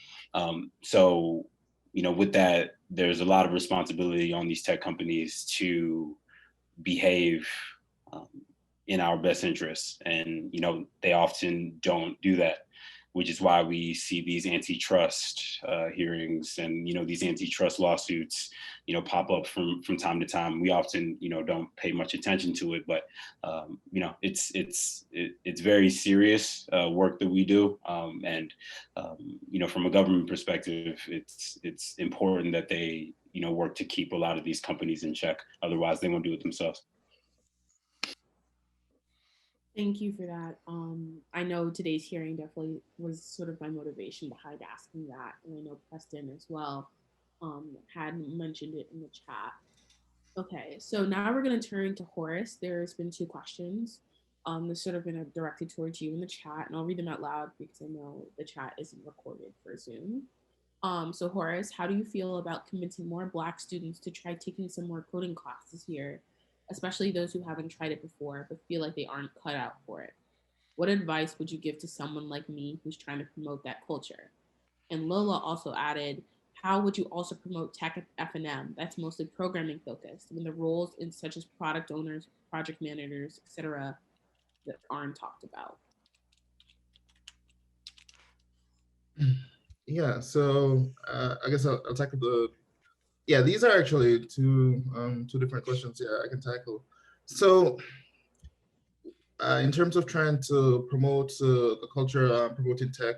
Speaker 3: So with that, there's a lot of responsibility on these tech companies to behave in our best interests, and they often don't do that, which is why we see these antitrust hearings and these antitrust lawsuits pop up from time to time. We often don't pay much attention to it, but it's very serious work that we do, and from a government perspective, it's important that they work to keep a lot of these companies in check. Otherwise, they won't do it themselves.
Speaker 1: Thank you for that. I know today's hearing definitely was sort of my motivation behind asking that, and I know Preston as well had mentioned it in the chat. Okay, so now we're going to turn to Horace. There's been two questions. This sort of been directed towards you in the chat, and I'll read them out loud because I know the chat isn't recorded for Zoom. So Horace, how do you feel about convincing more Black students to try taking some more coding classes here, especially those who haven't tried it before but feel like they aren't cut out for it? What advice would you give to someone like me who's trying to promote that culture? And Lola also added, how would you also promote tech at F&M that's mostly programming focused when the roles in such as product owners, project managers, etc., that aren't talked about?
Speaker 5: Yeah, so I guess I'll tackle these are actually two different questions. Yeah, I can tackle. So in terms of trying to promote the culture, promoting tech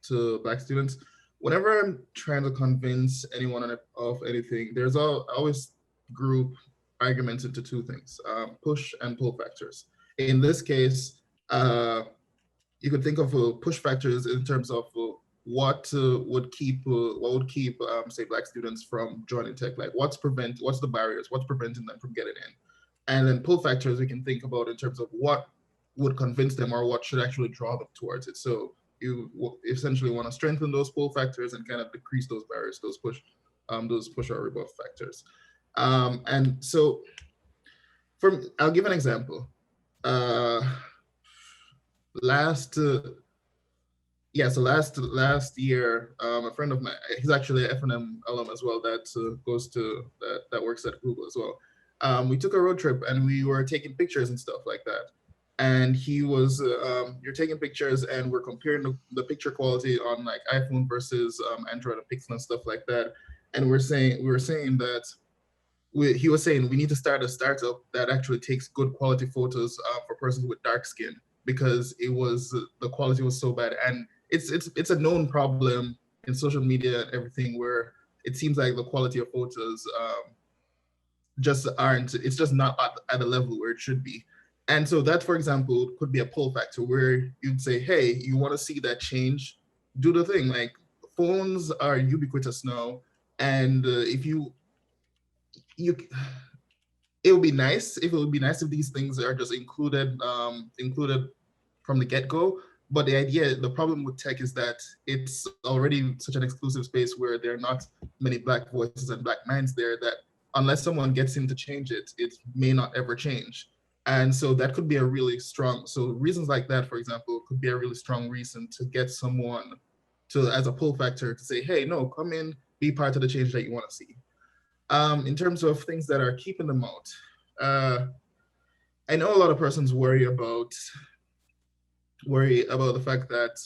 Speaker 5: to Black students, whenever I'm trying to convince anyone of anything, there's always group arguments into two things: push and pull factors. In this case, you could think of push factors in terms of what would keep say Black students from joining tech. Like what's the barriers, what's preventing them from getting in? And then pull factors we can think about in terms of what would convince them or what should actually draw them towards it. So you essentially want to strengthen those pull factors and kind of decrease those barriers, those push or rebuff factors. And so I'll give an example. Last year, a friend of mine, he's actually an F&M alum as well, that works at Google as well. We took a road trip and we were taking pictures and stuff like that. And he was, you're taking pictures and we're comparing the picture quality on like iPhone versus Android and Pixel and stuff like that. And we were saying that he was saying we need to start a startup that actually takes good quality photos for persons with dark skin, because the quality was so bad. And it's a known problem in social media and everything, where it seems like the quality of photos it's just not at the level where it should be. And so that, for example, could be a pull factor where you'd say, hey, you want to see that change, do the thing. Like phones are ubiquitous now. And if you, it would be nice if these things are just included from the get-go. But the problem with tech is that it's already such an exclusive space where there are not many Black voices and Black minds there, that unless someone gets in to change it, it may not ever change. And so that could be a really strong, so reasons like that, for example, could be a really strong reason to get someone to, as a pull factor, to say, hey, no, come in, be part of the change that you want to see. In terms of things that are keeping them out, I know a lot of persons worry about the fact that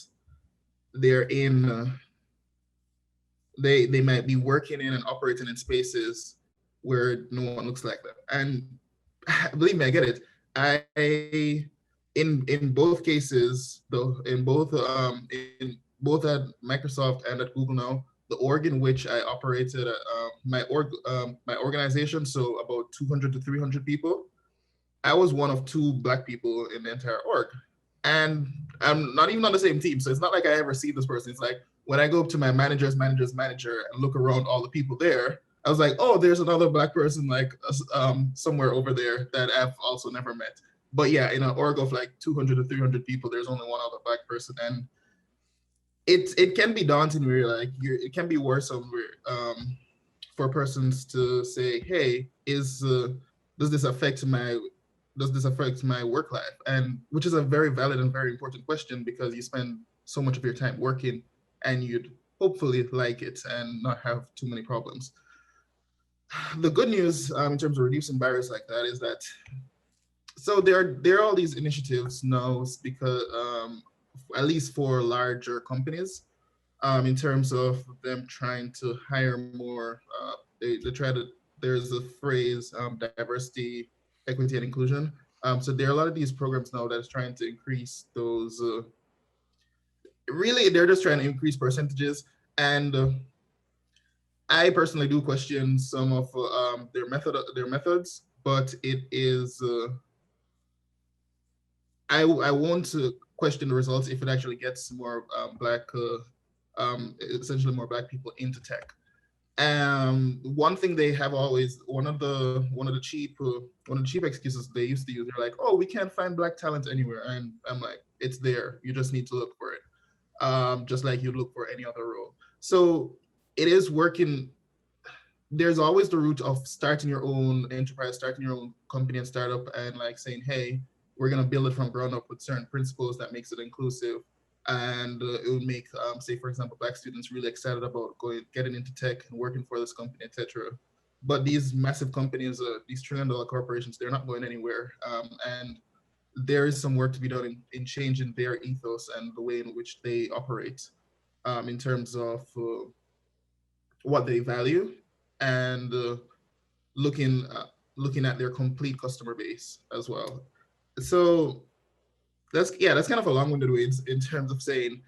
Speaker 5: they're in, they might be working in and operating in spaces where no one looks like them. And believe me, I get it. In both cases, though, in both at Microsoft and at Google now, the org in which I operated, my organization, so about 200 to 300 people, I was one of 2 Black people in the entire org. And I'm not even on the same team. So it's not like I ever see this person. It's like when I go up to my manager's manager and look around all the people there, I was like, oh, there's another Black person like somewhere over there that I've also never met. But yeah, in an org of like 200 to 300 people, there's only one other Black person. And it can be daunting where like it can be worrisome for persons to say, hey, does this affect my work life? And which is a very valid and very important question, because you spend so much of your time working and you'd hopefully like it and not have too many problems. The good news in terms of reducing barriers like that is that, so there are all these initiatives now, because at least for larger companies, in terms of them trying to hire more, there's a phrase, diversity, equity, and inclusion. So there are a lot of these programs now that's trying to increase those, really, they're just trying to increase percentages. And I personally do question some of their methods, but it is, I won't question the results if it actually gets more essentially more Black people into tech. One thing they have always, one of the cheap excuses they used to use, they're like, oh, we can't find Black talent anywhere. And I'm like, it's there. You just need to look for it. Just like you look for any other role. So it is working. There's always the route of starting your own enterprise, starting your own company and startup, and like saying, hey, we're going to build it from ground up with certain principles that makes it inclusive. And it would make, say, for example, Black students really excited about getting into tech and working for this company, etc. But these massive companies, these trillion-dollar corporations, they're not going anywhere. And there is some work to be done in changing their ethos and the way in which they operate, in terms of what they value, and looking at their complete customer base as well. So that's kind of a long-winded way in terms of saying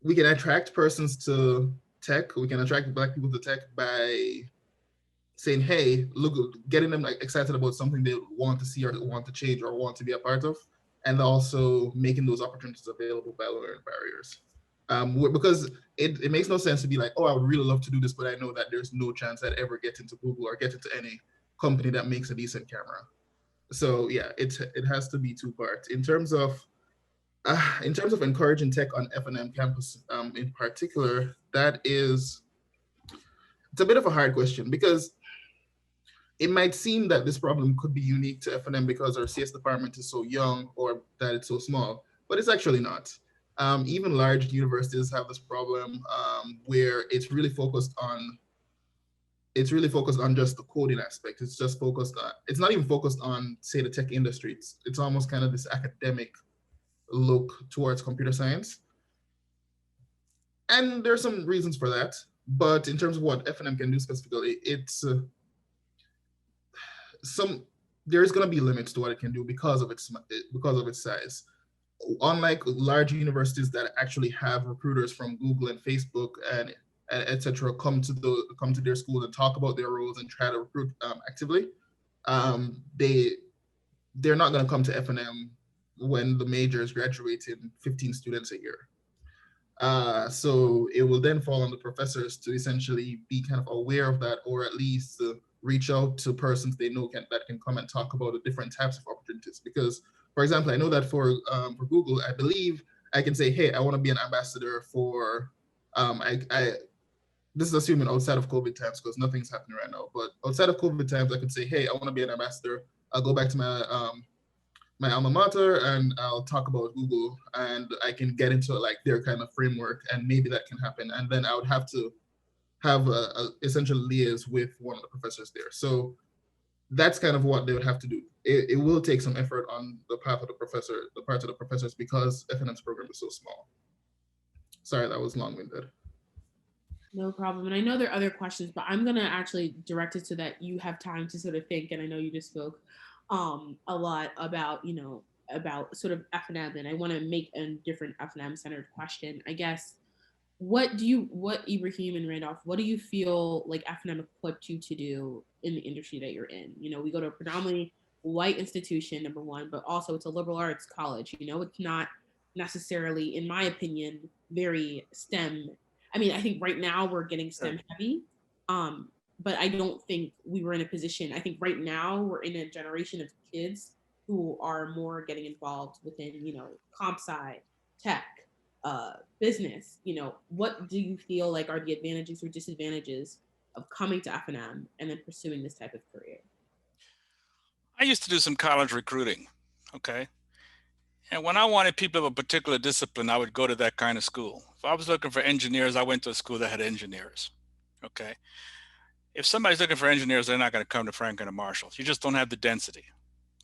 Speaker 5: we can attract persons to tech, we can attract Black people to tech by saying, hey, look, getting them like excited about something they want to see or want to change or want to be a part of, and also making those opportunities available by lowering barriers. Because it makes no sense to be like, oh, I would really love to do this, but I know that there's no chance I'd ever get into Google or get into any company that makes a decent camera. So yeah, it has to be 2 parts. In terms of encouraging tech on F&M campus, in particular, it's a bit of a hard question, because it might seem that this problem could be unique to F&M because our CS department is so young or that it's so small, but it's actually not. Even large universities have this problem, where it's really focused on just the coding aspect. It's just focused on, it's not even focused on, say, the tech industry. It's almost kind of this academic look towards computer science. And there's some reasons for that. But in terms of what F&M can do specifically, there's going to be limits to what it can do because of its size. Unlike large universities that actually have recruiters from Google and Facebook and etc. come to their schools and talk about their roles and try to recruit actively, they're not going to come to F&M when the major is graduating 15 students a year. So it will then fall on the professors to essentially be kind of aware of that, or at least reach out to persons they know that can come and talk about the different types of opportunities. Because, for example, I know that for Google, I believe I can say, hey, I want to be an ambassador for, this is assuming outside of COVID times because nothing's happening right now, but outside of COVID times, I could say, hey, I want to be an ambassador. I'll go back to my alma mater and I'll talk about Google, and I can get into like their kind of framework, and maybe that can happen. And then I would have to have a essential liaise with one of the professors there. So that's kind of what they would have to do. It will take some effort on the part of the professors, because F&M's program is so small. Sorry, that was long-winded.
Speaker 1: No problem. And I know there are other questions, but I'm going to actually direct it so that you have time to sort of think. And I know you just spoke a lot about, about sort of F&M, and I want to make a different F&M centered question. I guess, what Ibrahim and Randolph, what do you feel like F&M equipped you to do in the industry that you're in? We go to a predominantly white institution, number one, but also it's a liberal arts college. It's not necessarily, in my opinion, very STEM. I mean, I think right now we're getting STEM heavy, but I don't think we were in a position. I think right now we're in a generation of kids who are more getting involved within, comp sci, tech, business. What do you feel like are the advantages or disadvantages of coming to F&M and then pursuing this type of career?
Speaker 4: I used to do some college recruiting, okay? And when I wanted people of a particular discipline, I would go to that kind of school. If I was looking for engineers, I went to a school that had engineers, okay? If somebody's looking for engineers, they're not going to come to Franklin or Marshall. You just don't have the density,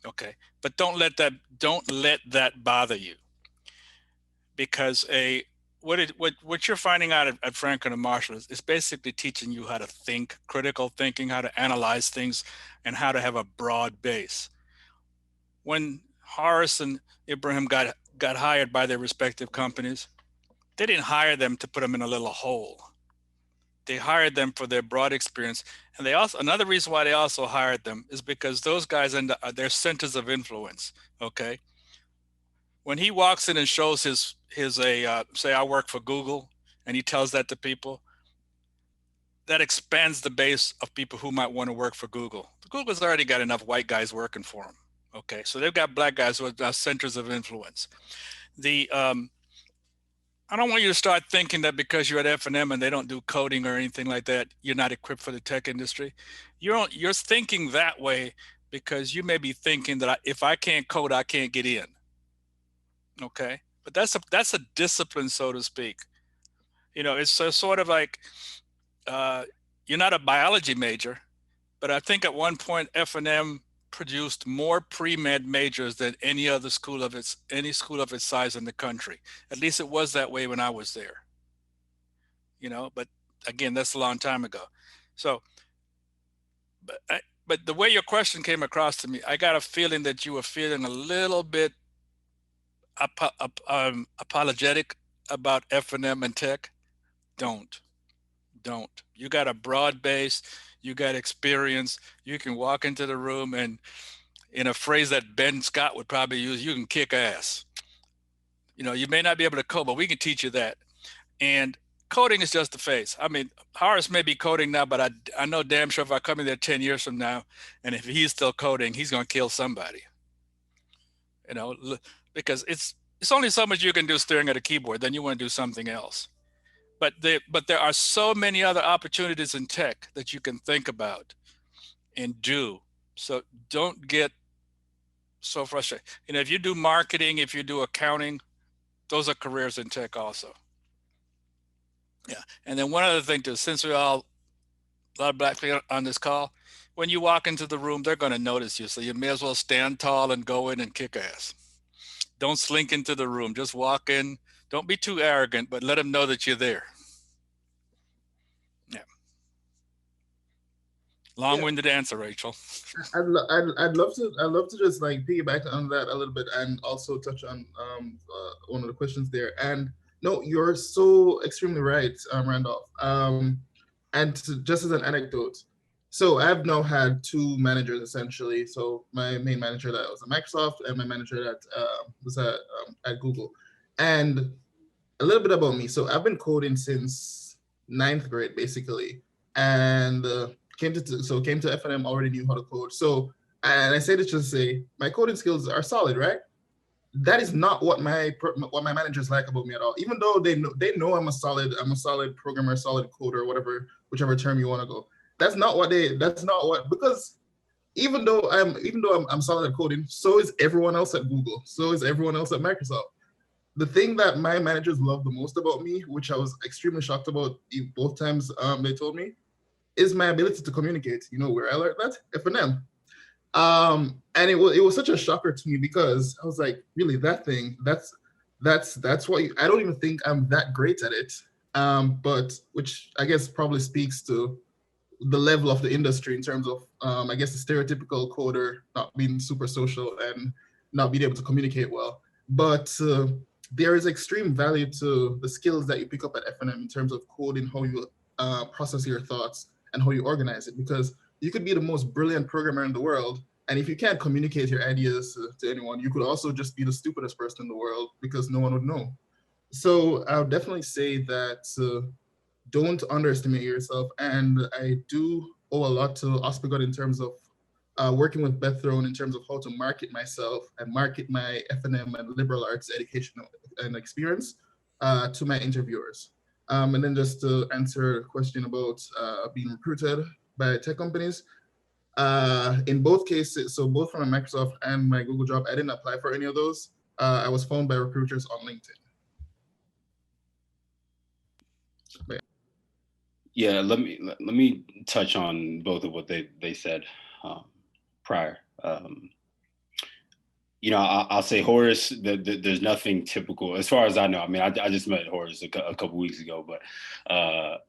Speaker 4: okay? But don't let that bother you, because what you're finding out at Franklin and Marshall is basically teaching you how to think, critical thinking, how to analyze things, and how to have a broad base. When Horace and Ibrahim got hired by their respective companies, they didn't hire them to put them in a little hole. They hired them for their broad experience. And another reason why they also hired them is because those guys they're centers of influence, okay? When he walks in and shows say I work for Google, and he tells that to people, that expands the base of people who might want to work for Google. Google's already got enough white guys working for them. Okay, so they've got black guys who are centers of influence. I don't want you to start thinking that because you're at F&M and they don't do coding or anything like that, you're not equipped for the tech industry. You're thinking that way because you may be thinking that if I can't code, I can't get in. Okay, but that's a discipline, so to speak. It's sort of like you're not a biology major, but I think at one point F&M produced more pre-med majors than any school of its size in the country. At least it was that way when I was there. But again, that's a long time ago. So, but the way your question came across to me, I got a feeling that you were feeling a little bit apologetic about F&M and tech. Don't. You got a broad base. You got experience. You can walk into the room and, in a phrase that Ben Scott would probably use, you can kick ass. You may not be able to code, but we can teach you that. And coding is just the face. I mean, Horace may be coding now, but I know damn sure if I come in there 10 years from now, and if he's still coding, he's going to kill somebody. Because it's only so much you can do staring at a keyboard. Then you want to do something else. But there are so many other opportunities in tech that you can think about and do. So don't get so frustrated. If you do marketing, if you do accounting, those are careers in tech also. Yeah. And then one other thing too, since we're a lot of black people on this call, when you walk into the room, they're going to notice you. So you may as well stand tall and go in and kick ass. Don't slink into the room. Just walk in. Don't be too arrogant, but let them know that you're there. Yeah. Long-winded answer, Rachel.
Speaker 5: I'd love to just like piggyback on that a little bit and also touch on one of the questions there. And no, you're so extremely right, Randolph. And just as an anecdote, So I've now had two managers essentially. So my main manager that was at Microsoft and my manager that was at Google. And a little bit about me. So I've been coding since ninth grade basically, and came to F&M, already knew how to code. So, and I say this just to say my coding skills are solid, right? That is not what my managers like about me at all. Even though they know I'm a solid programmer, solid coder, whatever, whichever term you want to go. That's not what because even though I'm solid at coding, so is everyone else at Google, so is everyone else at Microsoft. The thing that my managers love the most about me, which I was extremely shocked about both times they told me, is my ability to communicate. You know where I learned that? F&M. And it was such a shocker to me because I was like, really, that thing, that's what I don't even think I'm that great at it. But which I guess probably speaks to the level of the industry in terms of I guess the stereotypical coder not being super social and not being able to communicate well. But there is extreme value to the skills that you pick up at F&M in terms of coding, how you process your thoughts and how you organize it, because you could be the most brilliant programmer in the world, and if you can't communicate your ideas to anyone, you could also just be the stupidest person in the world because no one would know. So I would definitely say that don't underestimate yourself, and I do owe a lot to Ospegot in terms of working with Beth Throne in terms of how to market myself and market my F&M and liberal arts education and experience to my interviewers. And then just to answer a question about being recruited by tech companies, in both cases, so both from my Microsoft and my Google job, I didn't apply for any of those. I was found by recruiters on LinkedIn.
Speaker 3: Yeah, let me touch on both of what they said prior. I'll say Horace. There's nothing typical as far as I know. I mean, I just met Horace a couple weeks ago, but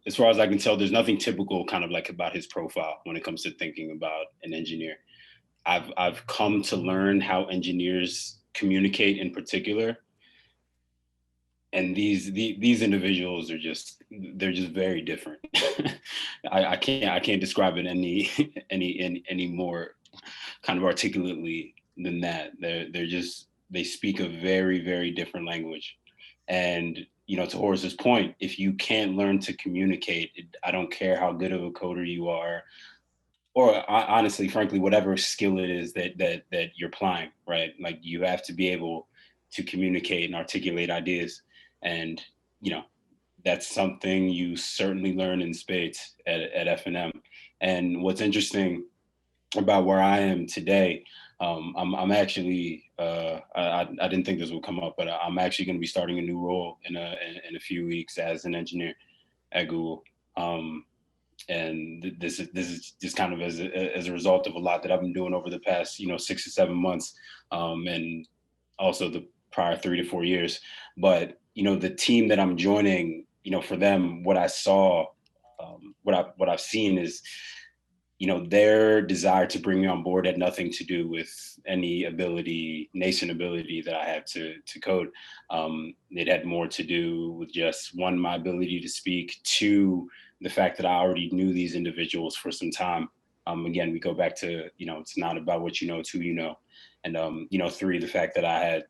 Speaker 3: as far as I can tell, there's nothing typical kind of like about his profile when it comes to thinking about an engineer. I've come to learn how engineers communicate in particular, and these individuals are they're just very different. I can't describe it any more kind of articulately than that. They speak a very, very different language. And, to Horace's point, if you can't learn to communicate, I don't care how good of a coder you are, or honestly, frankly, whatever skill it is that you're applying, right? Like you have to be able to communicate and articulate ideas. And, that's something you certainly learn in spades at F&M. And what's interesting about where I am today, I'm actually I didn't think this would come up, but I'm actually going to be starting a new role in a few weeks as an engineer at Google. And this is just kind of as a result of a lot that I've been doing over the past 6 or 7 months, and also the prior 3 to 4 years. But the team that I'm joining, for them, what I saw, what I've seen is, their desire to bring me on board had nothing to do with any nascent ability that I have to code. It had more to do with just one, my ability to speak, two, the fact that I already knew these individuals for some time. Again, we go back to, it's not about what you know, it's who you know. And, three, the fact that I had,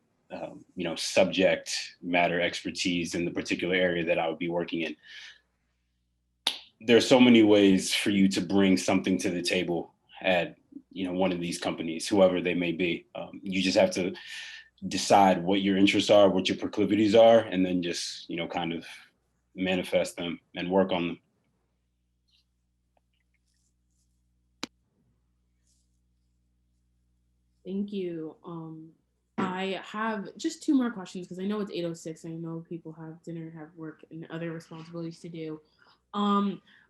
Speaker 3: subject matter expertise in the particular area that I would be working in. There's so many ways for you to bring something to the table at, one of these companies, whoever they may be. You just have to decide what your interests are, what your proclivities are, and then just, kind of manifest them and work on them.
Speaker 1: Thank you. I have just 2 more questions because I know it's 8:06. I know people have dinner, have work, and other responsibilities to do.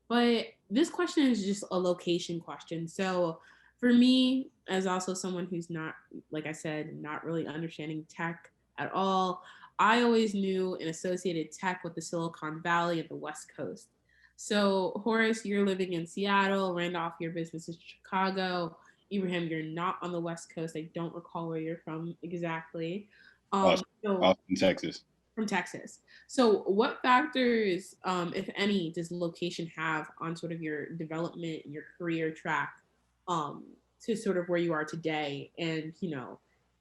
Speaker 1: But this question is just a location question. So for me, as also someone who's not, like I said, not really understanding tech at all, I always knew and associated tech with the Silicon Valley and the West Coast. So Horace, you're living in Seattle. Randolph, your business is Chicago. Ibrahim, you're not on the West Coast. I don't recall where you're from exactly.
Speaker 3: Austin, Texas.
Speaker 1: From Texas. So what factors, if any, does location have on sort of your development, your career track, to sort of where you are today? And,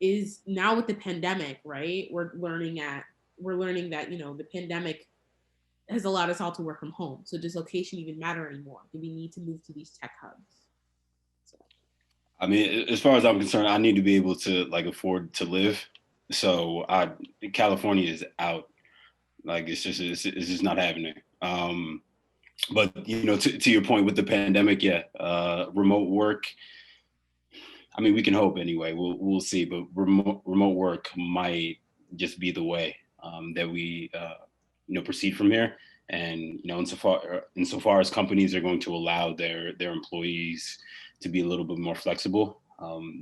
Speaker 1: is now with the pandemic, right? We're learning that, the pandemic has allowed us all to work from home. So does location even matter anymore? Do we need to move to these tech hubs? So.
Speaker 3: I mean, as far as I'm concerned, I need to be able to like afford to live. So California is out. Like it's just not happening. But to your point with the pandemic, yeah, remote work. I mean, we can hope anyway. We'll see. But remote work might just be the way that we proceed from here. And insofar as companies are going to allow their employees to be a little bit more flexible,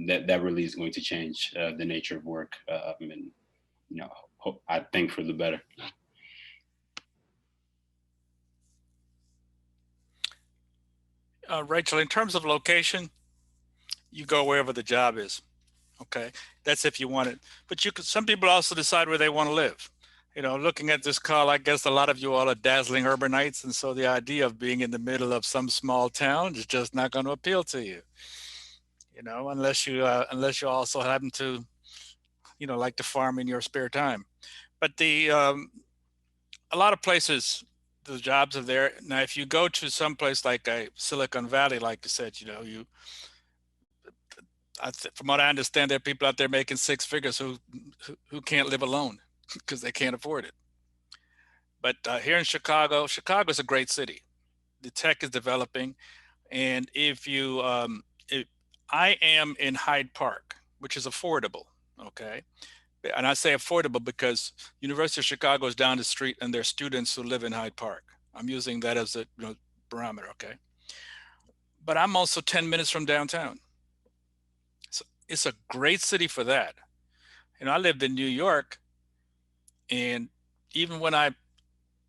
Speaker 3: that really is going to change the nature of work, and I think for the better.
Speaker 4: Rachel, in terms of location, you go wherever the job is. Okay, that's if you want it. But some people also decide where they want to live. Looking at this call, I guess a lot of you all are dazzling urbanites, and so the idea of being in the middle of some small town is just not going to appeal to you. Unless you also happen to, like to farm in your spare time. But a lot of places, the jobs are there. Now, if you go to some place like Silicon Valley, like you said, from what I understand, there are people out there making six figures who can't live alone because they can't afford it. But here in Chicago is a great city. The tech is developing, and I am in Hyde Park, which is affordable. Okay. And I say affordable because University of Chicago is down the street and there are students who live in Hyde Park. I'm using that as a barometer, okay? But I'm also 10 minutes from downtown. So it's a great city for that. I lived in New York, and even when I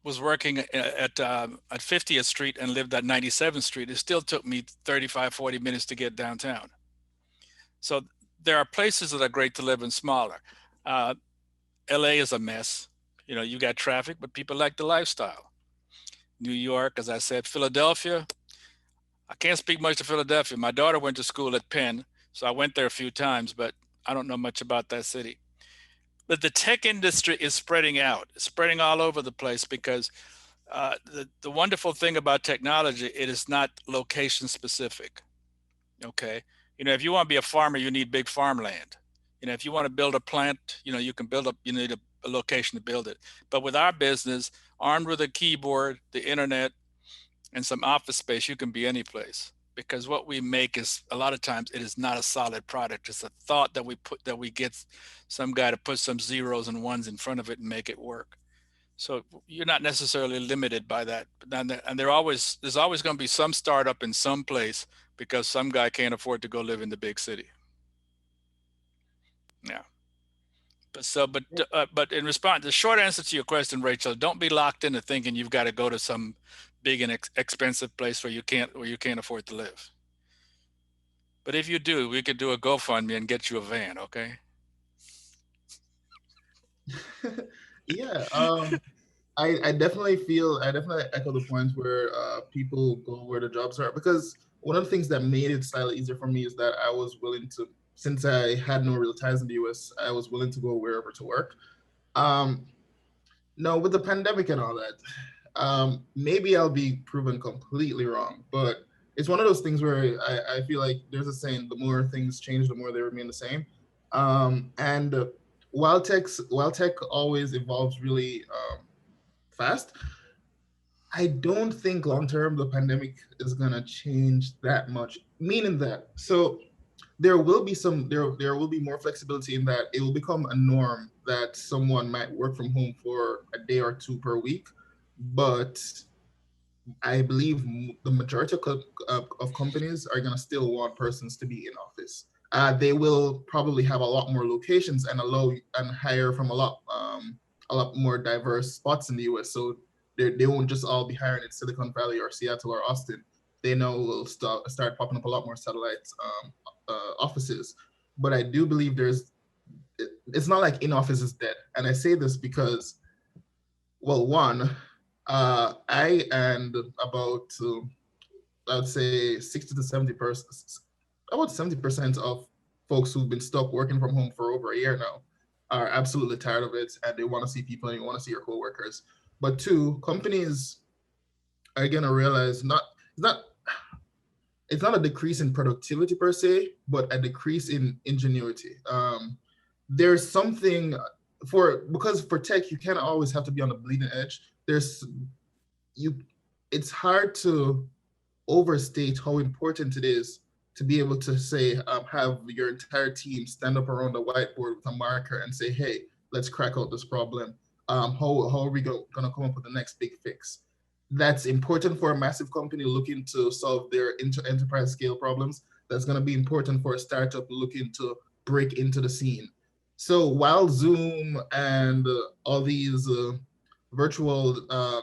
Speaker 4: was working at 50th Street and lived at 97th Street, it still took me 35, 40 minutes to get downtown. So there are places that are great to live in smaller. LA is a mess. You got traffic, but people like the lifestyle. New York, as I said, Philadelphia. I can't speak much to Philadelphia. My daughter went to school at Penn, so I went there a few times, but I don't know much about that city. But the tech industry is spreading out. It's spreading all over the place because the wonderful thing about technology, it is not location specific. Okay. If you want to be a farmer, you need big farmland. If you want to build a plant, you can you need a location to build it. But with our business, armed with a keyboard, the internet, and some office space, you can be any place. Because what we make is, a lot of times, it is not a solid product. It's a thought that we get some guy to put some zeros and ones in front of it and make it work. So you're not necessarily limited by that. And there's always going to be some startup in some place because some guy can't afford to go live in the big city. Yeah. But in response, the short answer to your question, Rachel, don't be locked into thinking you've got to go to some big and expensive place where you can't afford to live. But if you do, we could do a GoFundMe and get you a van, okay?
Speaker 5: Yeah, I definitely echo the points where people go where the jobs are, because one of the things that made it slightly easier for me is that I was willing to, since I had no real ties in the US, I was willing to go wherever to work. No, with the pandemic and all that, maybe I'll be proven completely wrong, but it's one of those things where I feel like there's a saying, the more things change, the more they remain the same. And while tech always evolves really fast, I don't think long-term the pandemic is gonna change that much, meaning that, so there will be more flexibility in that it will become a norm that someone might work from home for a day or two per week. But I believe the majority of companies are going to still want persons to be in office. They will probably have a lot more locations and hire from a lot more diverse spots in the US. So they won't just all be hiring in Silicon Valley or Seattle or Austin. They know will start popping up a lot more satellite offices. But I do believe it's not like in office is dead. And I say this because Well, one, I and about I'd say 60 to 70%, about 70% of folks who've been stuck working from home for over a year now are absolutely tired of it, and they want to see people and you want to see your coworkers. But two, companies are gonna realize it's not a decrease in productivity per se, but a decrease in ingenuity. There's something because for tech you can't always have to be on the bleeding edge. It's hard to overstate how important it is to be able to say, have your entire team stand up around the whiteboard with a marker and say, hey, let's crack out this problem. How are we going to come up with the next big fix? That's important for a massive company looking to solve their enterprise scale problems. That's going to be important for a startup looking to break into the scene. So while Zoom and all these virtual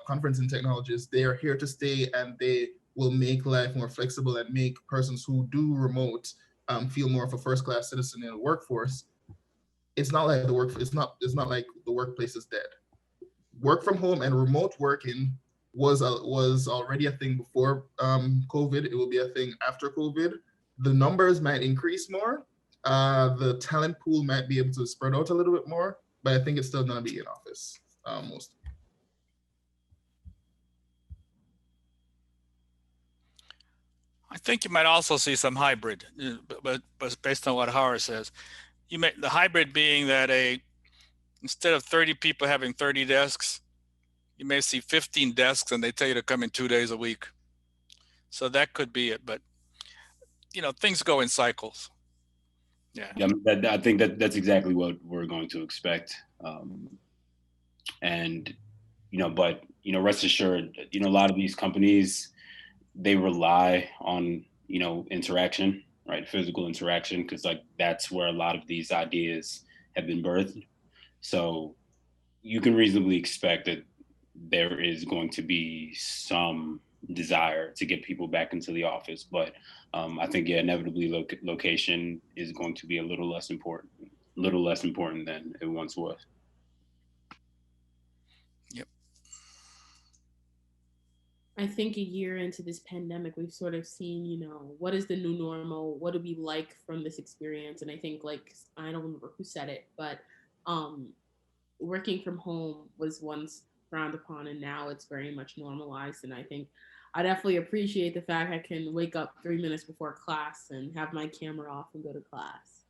Speaker 5: conferencing technologies, they are here to stay, and they will make life more flexible and make persons who do remote feel more of a first-class citizen in the workforce. It's not like the workplace is dead. Work from home and remote working was already a thing before COVID. It will be a thing after COVID. The numbers might increase more. The talent pool might be able to spread out a little bit more, but I think it's still going to be in office most.
Speaker 4: I think you might also see some hybrid, but based on what Horace says, the hybrid being that instead of 30 people having 30 desks, you may see 15 desks and they tell you to come in 2 days a week. So that could be it, but things go in cycles. Yeah,
Speaker 3: I think that's exactly what we're going to expect. And but rest assured, a lot of these companies, they rely on interaction, right? Physical interaction, because that's where a lot of these ideas have been birthed. So you can reasonably expect that there is going to be some desire to get people back into the office, but I think inevitably location is going to be a little less important than it once was.
Speaker 4: Yep.
Speaker 1: I think a year into this pandemic, we've sort of seen, what is the new normal? What do we like from this experience? And I think, I don't remember who said it, but working from home was once frowned upon, and now it's very much normalized. And I think I definitely appreciate the fact I can wake up 3 minutes before class and have my camera off and go to class.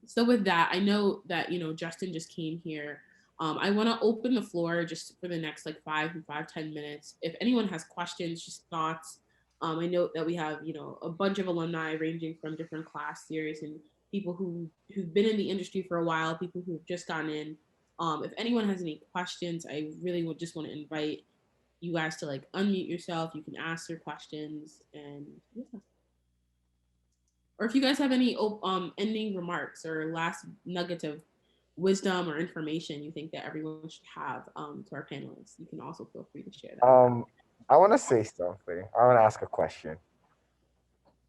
Speaker 1: So with that, I know that, Justin just came here. I want to open the floor just for the next 10 minutes. If anyone has questions, just thoughts. I know that we have, a bunch of alumni ranging from different class series and people who've been in the industry for a while, people who've just gone in. If anyone has any questions, I really would just want to invite you guys to unmute yourself. You can ask your questions, and yeah. Or if you guys have any ending remarks or last nugget of wisdom or information you think that everyone should have to our panelists, you can also feel free to share that.
Speaker 2: I want to say something. I want to ask a question.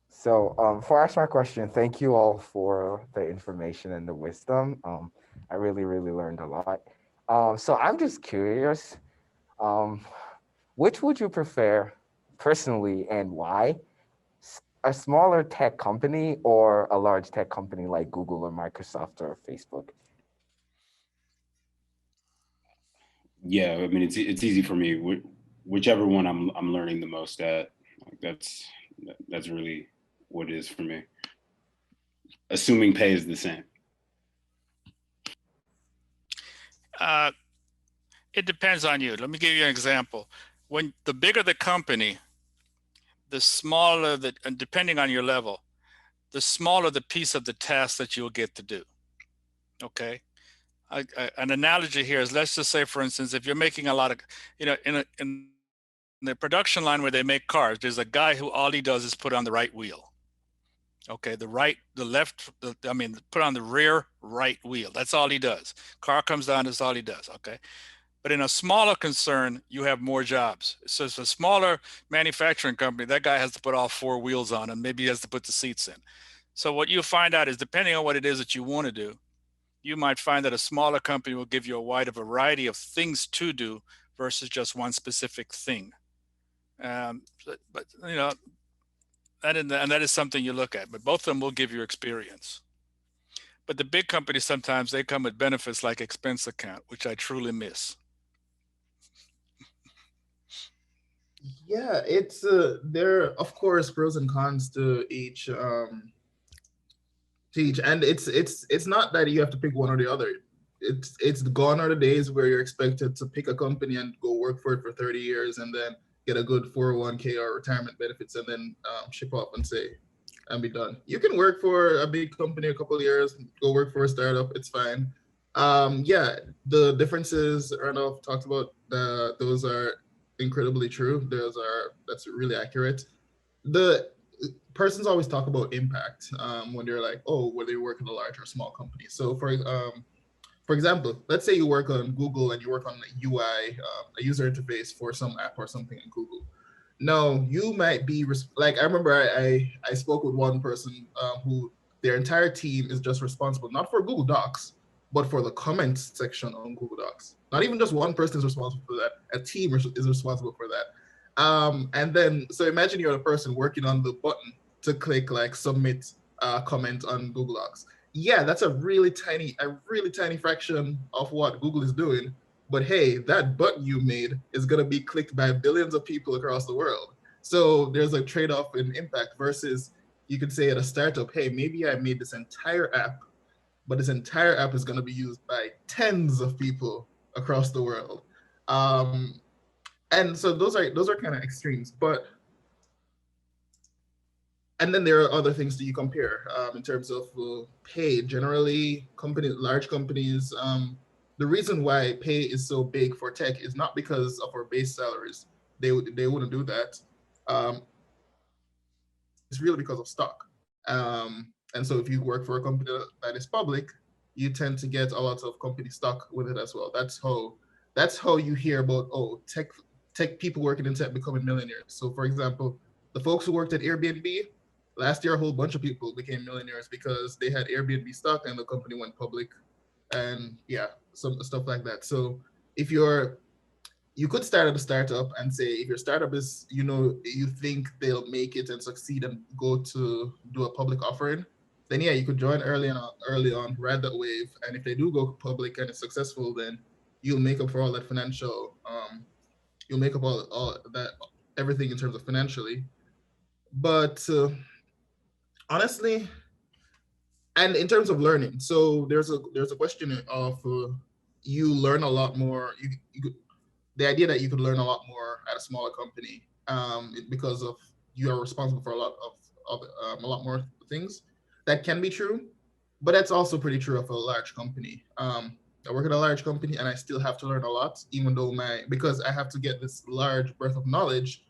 Speaker 2: So before I ask my question, thank you all for the information and the wisdom. I really, really learned a lot. So I'm just curious, which would you prefer personally and why? A smaller tech company or a large tech company like Google or Microsoft or Facebook?
Speaker 3: Yeah, I mean, it's easy for me. Whichever one I'm learning the most at, that's really what it is for me. Assuming pay is the same.
Speaker 4: It depends on you. Let me give you an example. When the bigger the company, the smaller and depending on your level, the smaller the piece of the task that you'll get to do. Okay. An analogy here is, let's just say, for instance, if you're making a lot of, in the production line where they make cars, there's a guy who all he does is put on the right wheel. Okay, put on the rear right wheel. That's all he does. Car comes down, that's all he does. Okay. But in a smaller concern, you have more jobs. So it's a smaller manufacturing company, that guy has to put all 4 wheels on, and maybe he has to put the seats in. So what you'll find out is, depending on what it is that you want to do, you might find that a smaller company will give you a wider variety of things to do versus just one specific thing. But you know, and that is something you look at. But both of them will give you experience. But the big companies, sometimes they come with benefits like expense account, which I truly miss.
Speaker 5: Yeah, it's there are, of course, pros and cons to each and it's not that you have to pick one or the other. It's gone are the days where you're expected to pick a company and go work for it for 30 years and then get a good 401k or retirement benefits and then ship off and say and be done. You can work for a big company a couple of years, go work for a startup, it's fine. Yeah, the differences Randolph talked about, those are incredibly true. That's really accurate. The persons always talk about impact when they're like, oh, whether you work in a large or small company. So for example, let's say you work on Google and you work on the UI, a user interface for some app or something in Google. No, you might be like, I remember I spoke with one person who their entire team is just responsible, not for Google Docs, but for the comments section on Google Docs. Not even just one person is responsible for that. A team is responsible for that. And then, so imagine you're the person working on the button to click like submit comment on Google Docs. Yeah, that's a really tiny fraction of what Google is doing. But hey, that button you made is going to be clicked by billions of people across the world. So there's a trade-off in impact versus you could say at a startup, hey, maybe I made this entire app, but this entire app is going to be used by tens of people across the world. And so those are kind of extremes, but and then there are other things that you compare in terms of pay. Generally, large companies, the reason why pay is so big for tech is not because of our base salaries. They wouldn't do that. It's really because of stock. And so if you work for a company that is public, you tend to get a lot of company stock with it as well. That's how you hear about, oh, tech people working in tech becoming millionaires. So for example, the folks who worked at Airbnb, last year a whole bunch of people became millionaires because they had Airbnb stock and the company went public, and yeah, some stuff like that. So if you could start at a startup and say, if your startup is, you think they'll make it and succeed and go to do a public offering, then yeah, you could join early on, ride that wave. And if they do go public and it's successful, then you'll make up for all that financial, you'll make up all that, everything in terms of financially. But honestly, and in terms of learning, so there's a question of you learn a lot more. The idea that you could learn a lot more at a smaller company because of you are responsible for a lot more things. That can be true, but that's also pretty true of a large company. I work at a large company and I still have to learn a lot, even though because I have to get this large breadth of knowledge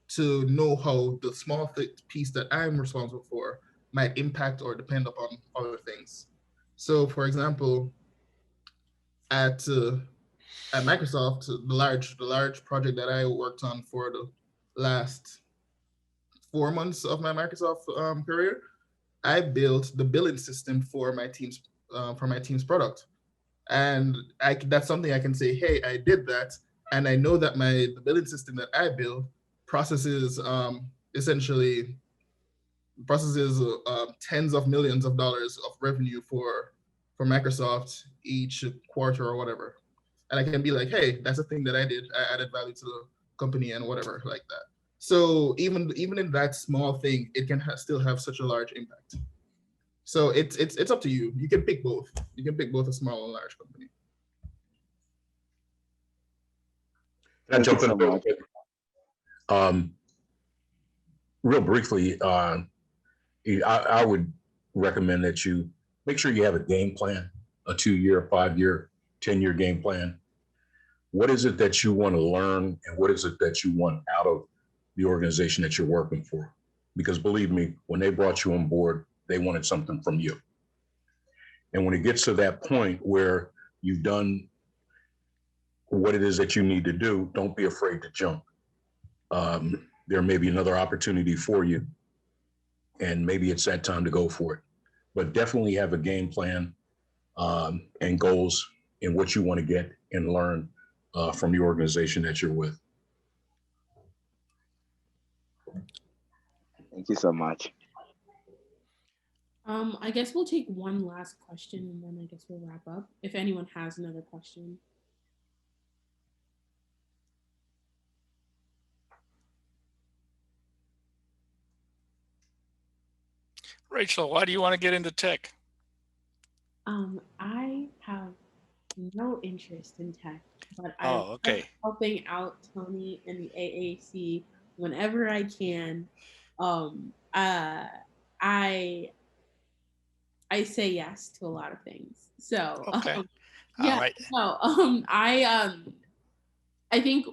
Speaker 5: to know how the small piece that I'm responsible for might impact or depend upon other things. So for example, at Microsoft, the large project that I worked on for the last 4 months of my Microsoft career, I built the billing system for my team's product, and that's something I can say, hey, I did that, and I know that the billing system that I built processes tens of millions of dollars of revenue for Microsoft each quarter or whatever. And I can be like, hey, that's a thing that I did. I added value to the company and whatever like that. So even in that small thing, it can still have such a large impact. So it's up to you. You can pick both. You can pick both a small and large company.
Speaker 6: Can I jump in a little bit? Real briefly, I would recommend that you make sure you have a game plan, a 2-year, 5-year, 10-year game plan. What is it that you want to learn, and what is it that you want out of the organization that you're working for? Because believe me, when they brought you on board, they wanted something from you. And when it gets to that point where you've done what it is that you need to do, don't be afraid to jump. There may be another opportunity for you, and maybe it's that time to go for it. But definitely have a game plan and goals and what you want to get and learn from the organization that you're with.
Speaker 7: Thank you so much.
Speaker 1: I guess we'll take one last question and then I guess we'll wrap up. If anyone has another question.
Speaker 4: Rachel, why do you want to get into tech?
Speaker 1: I have no interest in tech, but
Speaker 4: Oh, okay.
Speaker 1: I'm helping out Tony in the AAC whenever I can. I say yes to a lot of things. So
Speaker 4: Okay.
Speaker 1: yeah,
Speaker 4: All right.
Speaker 1: no, I think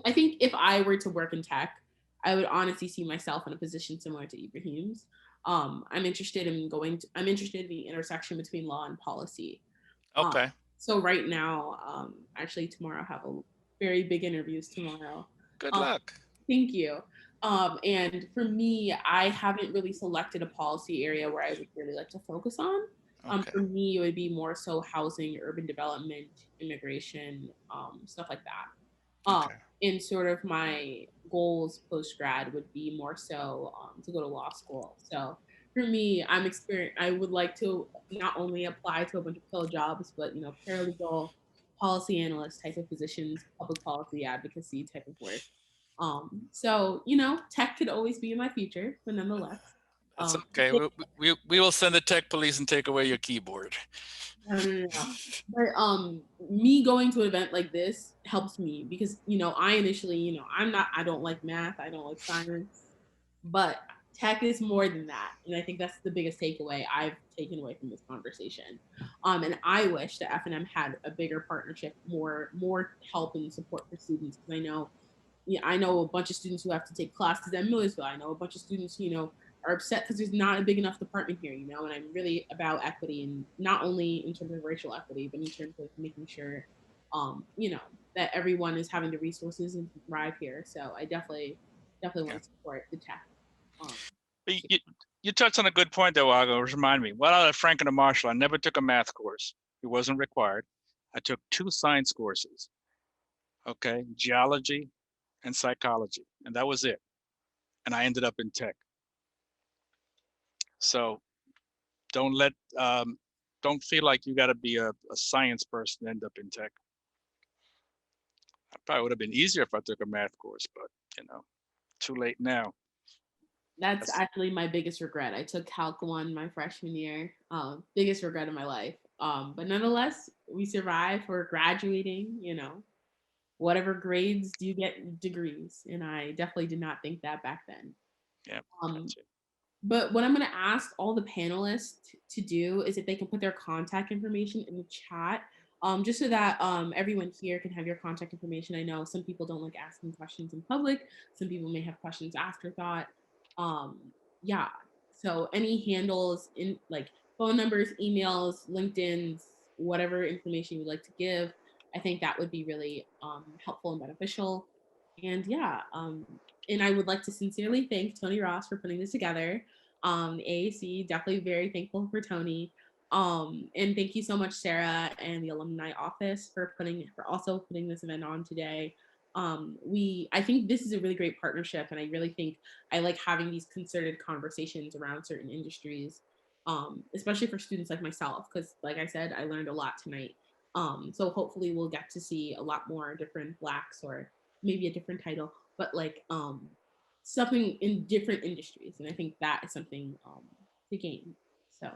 Speaker 1: I think if I were to work in tech, I would honestly see myself in a position similar to Ibrahim's. I'm interested in I'm interested in the intersection between law and policy.
Speaker 4: Okay.
Speaker 1: So right now, actually tomorrow I have a very big interviews tomorrow.
Speaker 4: Good luck.
Speaker 1: Thank you. And for me, I haven't really selected a policy area where I would really like to focus on.
Speaker 4: Okay.
Speaker 1: For me, it would be more so housing, urban development, immigration, stuff like that.
Speaker 4: Okay.
Speaker 1: And sort of my goals post grad would be more so to go to law school. So for me, I would like to not only apply to a bunch of fill jobs, but paralegal, policy analyst type of positions, public policy advocacy type of work. So tech could always be in my future, but nonetheless.
Speaker 4: That's okay. We will send the tech police and take away your keyboard.
Speaker 1: No. But me going to an event like this helps me because I initially I don't like math, I don't like science, but tech is more than that, and I think that's the biggest takeaway I've taken away from this conversation. And I wish that F&M had a bigger partnership, more help and support for students, because I know a bunch of students who have to take classes at Millersville. I know a bunch of students who are upset because there's not a big enough department here, and I'm really about equity, and not only in terms of racial equity, but in terms of making sure, that everyone is having the resources and can thrive here. So I definitely want to support the tech.
Speaker 4: You touched on a good point though, Wago. Remind me. While I was at Franklin and Marshall, I never took a math course. It wasn't required. I took 2 science courses. Okay, geology and psychology, and that was it. And I ended up in tech. So don't feel like you got to be a science person to end up in tech. I probably would have been easier if I took a math course, but too late now.
Speaker 1: That's actually my biggest regret. I took Calc 1 my freshman year. Biggest regret of my life. But nonetheless, we survived. We're graduating, whatever grades do you get degrees. And I definitely did not think that back then.
Speaker 4: Yeah.
Speaker 1: But what I'm going to ask all the panelists to do is if they can put their contact information in the chat, just so that everyone here can have your contact information. I know some people don't like asking questions in public. Some people may have questions afterthought. Yeah. So any handles in like phone numbers, emails, LinkedIn's, whatever information you'd like to give, I think that would be really helpful and beneficial. And yeah, and I would like to sincerely thank Tony Ross for putting this together. AAC, definitely very thankful for Tony. And thank you so much, Sarah and the alumni office for also putting this event on today. I think this is a really great partnership, and I really think I like having these concerted conversations around certain industries, especially for students like myself, because like I said, I learned a lot tonight. So hopefully we'll get to see a lot more different Blacks, or maybe a different title, but like something in different industries, and I think that is something to gain. So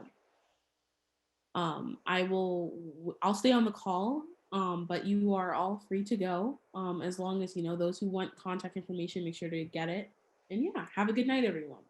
Speaker 1: I'll stay on the call, but you are all free to go, as long as those who want contact information, make sure to get it. And yeah, have a good night, everyone.